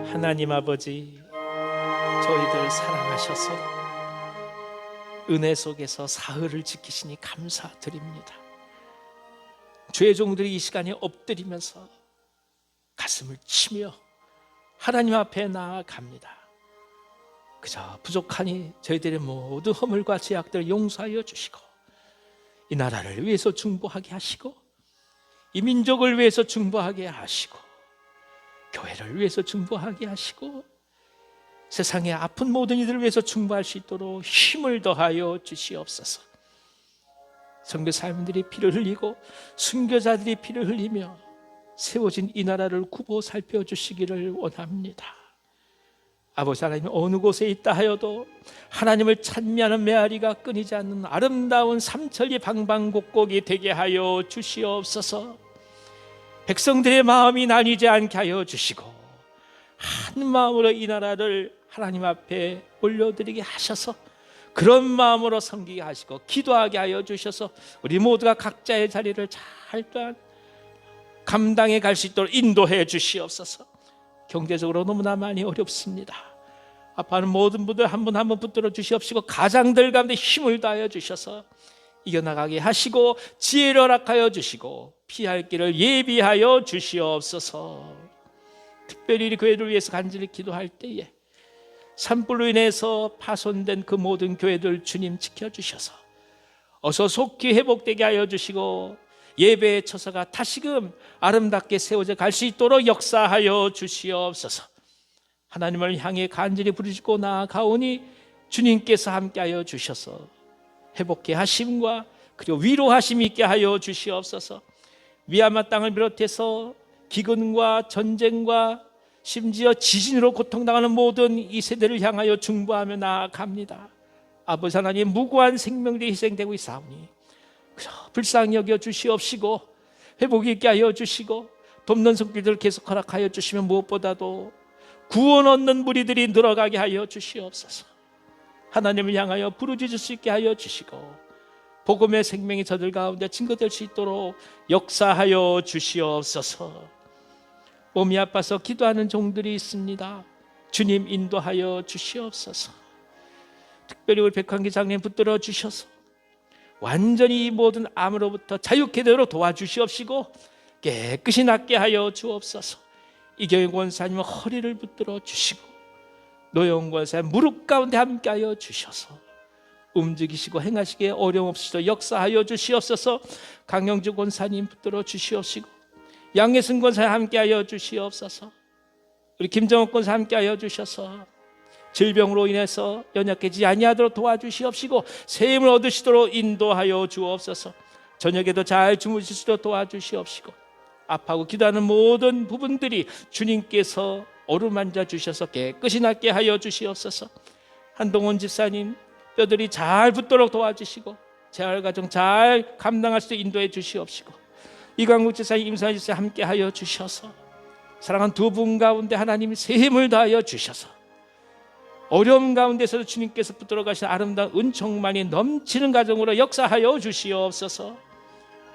하나님 아버지, 저희들 사랑하셔서 은혜 속에서 사흘을 지키시니 감사드립니다. 주의 종들이 이 시간에 엎드리면서 가슴을 치며 하나님 앞에 나아갑니다. 그저 부족하니 저희들의 모든 허물과 죄악들을 용서하여 주시고, 이 나라를 위해서 중보하게 하시고, 이 민족을 위해서 중보하게 하시고, 교회를 위해서 중보하게 하시고, 세상의 아픈 모든 이들을 위해서 중보할 수 있도록 힘을 더하여 주시옵소서. 선교사님들이 피를 흘리고 순교자들이 피를 흘리며 세워진 이 나라를 굽어 살펴주시기를 원합니다. 아버지 하나님, 어느 곳에 있다 하여도 하나님을 찬미하는 메아리가 끊이지 않는 아름다운 삼천리 방방곡곡이 되게 하여 주시옵소서. 백성들의 마음이 나뉘지 않게 하여 주시고, 한 마음으로 이 나라를 하나님 앞에 올려드리게 하셔서 그런 마음으로 섬기게 하시고 기도하게 하여 주셔서 우리 모두가 각자의 자리를 잘 감당해 갈 수 있도록 인도해 주시옵소서. 경제적으로 너무나 많이 어렵습니다. 아파하는 모든 분들 한 분 한 분 붙들어 주시옵시고, 가장들 가운데 힘을 다하여 주셔서 이겨나가게 하시고 지혜를 허락하여 주시고 피할 길을 예비하여 주시옵소서. 특별히 이 교회를 위해서 간절히 기도할 때에 산불로 인해서 파손된 그 모든 교회들 주님 지켜주셔서 어서 속히 회복되게 하여 주시고, 예배의 처소가 다시금 아름답게 세워져 갈 수 있도록 역사하여 주시옵소서. 하나님을 향해 간절히 부르짖고 나아가오니 주님께서 함께하여 주셔서 회복케 하심과 그리고 위로하심 있게 하여 주시옵소서. 미얀마 땅을 비롯해서 기근과 전쟁과 심지어 지진으로 고통당하는 모든 이 세대를 향하여 중보하며 나아갑니다. 아버지 하나님, 무고한 생명들이 희생되고 있사오니 불쌍히 여겨 주시옵시고 회복이 있게 하여 주시고 돕는 손길들을 계속 허락하여 주시면 무엇보다도 구원 얻는 무리들이 늘어가게 하여 주시옵소서. 하나님을 향하여 부르짖을 수 있게 하여 주시고 복음의 생명이 저들 가운데 증거될 수 있도록 역사하여 주시옵소서. 몸이 아파서 기도하는 종들이 있습니다. 주님 인도하여 주시옵소서. 특별히 우리 백환기 장님 붙들어 주셔서 완전히 이 모든 암으로부터 자유케 되도록 도와주시옵시고 깨끗이 낫게 하여 주옵소서. 이경영 권사님은 허리를 붙들어 주시고 노영 권사님 무릎 가운데 함께하여 주셔서 움직이시고 행하시기에 어려움 없으시도록 역사하여 주시옵소서. 강영주 권사님 붙들어 주시옵시고 양예순 권사님 함께하여 주시옵소서. 우리 김정옥 권사 함께하여 주셔서 질병으로 인해서 연약해지지 아니하도록 도와주시옵시고 새 힘을 얻으시도록 인도하여 주옵소서. 저녁에도 잘 주무실 수 있도록 도와주시옵시고 아파하고 기도하는 모든 부분들이 주님께서 어루만져 주셔서 깨끗이 낫게 하여 주시옵소서. 한동훈 집사님 뼈들이 잘 붙도록 도와주시고 재활가정 잘 감당할 수 있도록 인도해 주시옵시고 이광국 집사님, 임선희 집사님 함께 하여 주셔서 사랑하는 두 분 가운데 하나님이 새 힘을 다하여 주셔서 어려움 가운데서도 주님께서 붙들어 가신 아름다운 은총만이 넘치는 가정으로 역사하여 주시옵소서.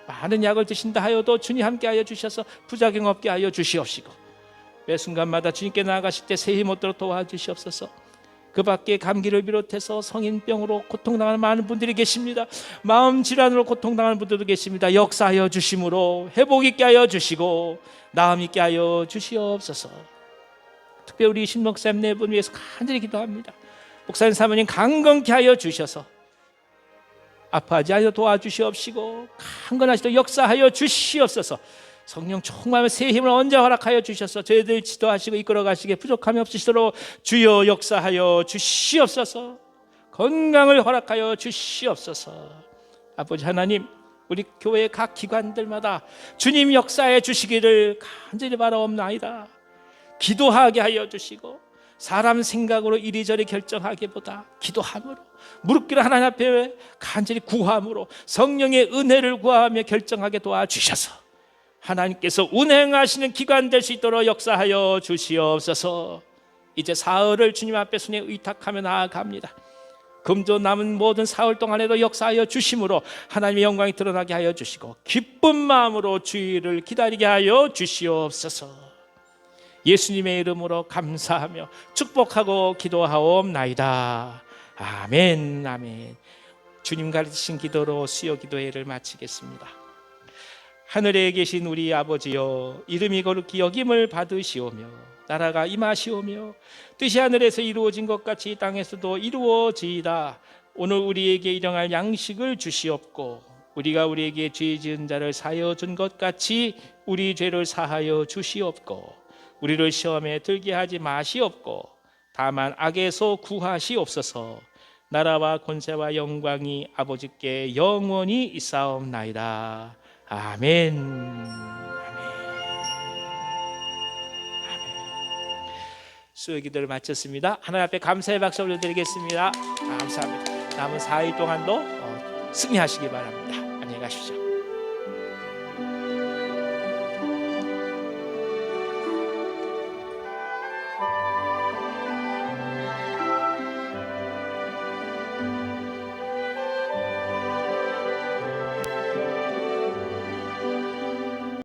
많은 약을 드신다 하여도 주님 함께하여 주셔서 부작용 없게 하여 주시옵시고 매 순간마다 주님께 나아가실 때 새 힘 얻도록 도와주시옵소서. 그 밖에 감기를 비롯해서 성인병으로 고통당하는 많은 분들이 계십니다. 마음 질환으로 고통당하는 분들도 계십니다. 역사하여 주심으로 회복 있게 하여 주시고 나음 있게 하여 주시옵소서. 특별히 우리 신목사님 네 분 위해서 간절히 기도합니다. 목사님 사모님 강건케 하여 주셔서 아파하지 않아 도와주시옵시고 강건하시도록 역사하여 주시옵소서. 성령 충만하며 새 힘을 언제 허락하여 주셔서 저희들 지도하시고 이끌어가시기에 부족함이 없으시도록 주여 역사하여 주시옵소서. 건강을 허락하여 주시옵소서. 아버지 하나님, 우리 교회 각 기관들마다 주님 역사해 주시기를 간절히 바라옵나이다. 기도하게 하여 주시고 사람 생각으로 이리저리 결정하기보다 기도함으로 무릎 꿇어 하나님 앞에 간절히 구함으로 성령의 은혜를 구하며 결정하게 도와주셔서 하나님께서 운행하시는 기관 될 수 있도록 역사하여 주시옵소서. 이제 사흘을 주님 앞에 손에 의탁하며 나아갑니다. 금조 남은 모든 사흘 동안에도 역사하여 주심으로 하나님의 영광이 드러나게 하여 주시고 기쁜 마음으로 주의를 기다리게 하여 주시옵소서. 예수님의 이름으로 감사하며 축복하고 기도하옵나이다. 아멘. 아멘. 주님 가르치신 기도로 수요 기도회를 마치겠습니다. 하늘에 계신 우리 아버지여, 이름이 거룩히 여김을 받으시오며 나라가 임하시오며 뜻이 하늘에서 이루어진 것 같이 이 땅에서도 이루어지이다. 오늘 우리에게 일용할 양식을 주시옵고 우리가 우리에게 죄 지은 자를 사하여 준 것 같이 우리 죄를 사하여 주시옵고 우리를 시험에 들게 하지 마시옵고 다만 악에서 구하시옵소서. 나라와 권세와 영광이 아버지께 영원히 있사옵나이다. 아멘. 수요 기도를 마쳤습니다. 하나님 앞에 감사의 박수 올려드리겠습니다. 감사합니다. 남은 4일 동안도 승리하시기 바랍니다. 안녕히 가십시오.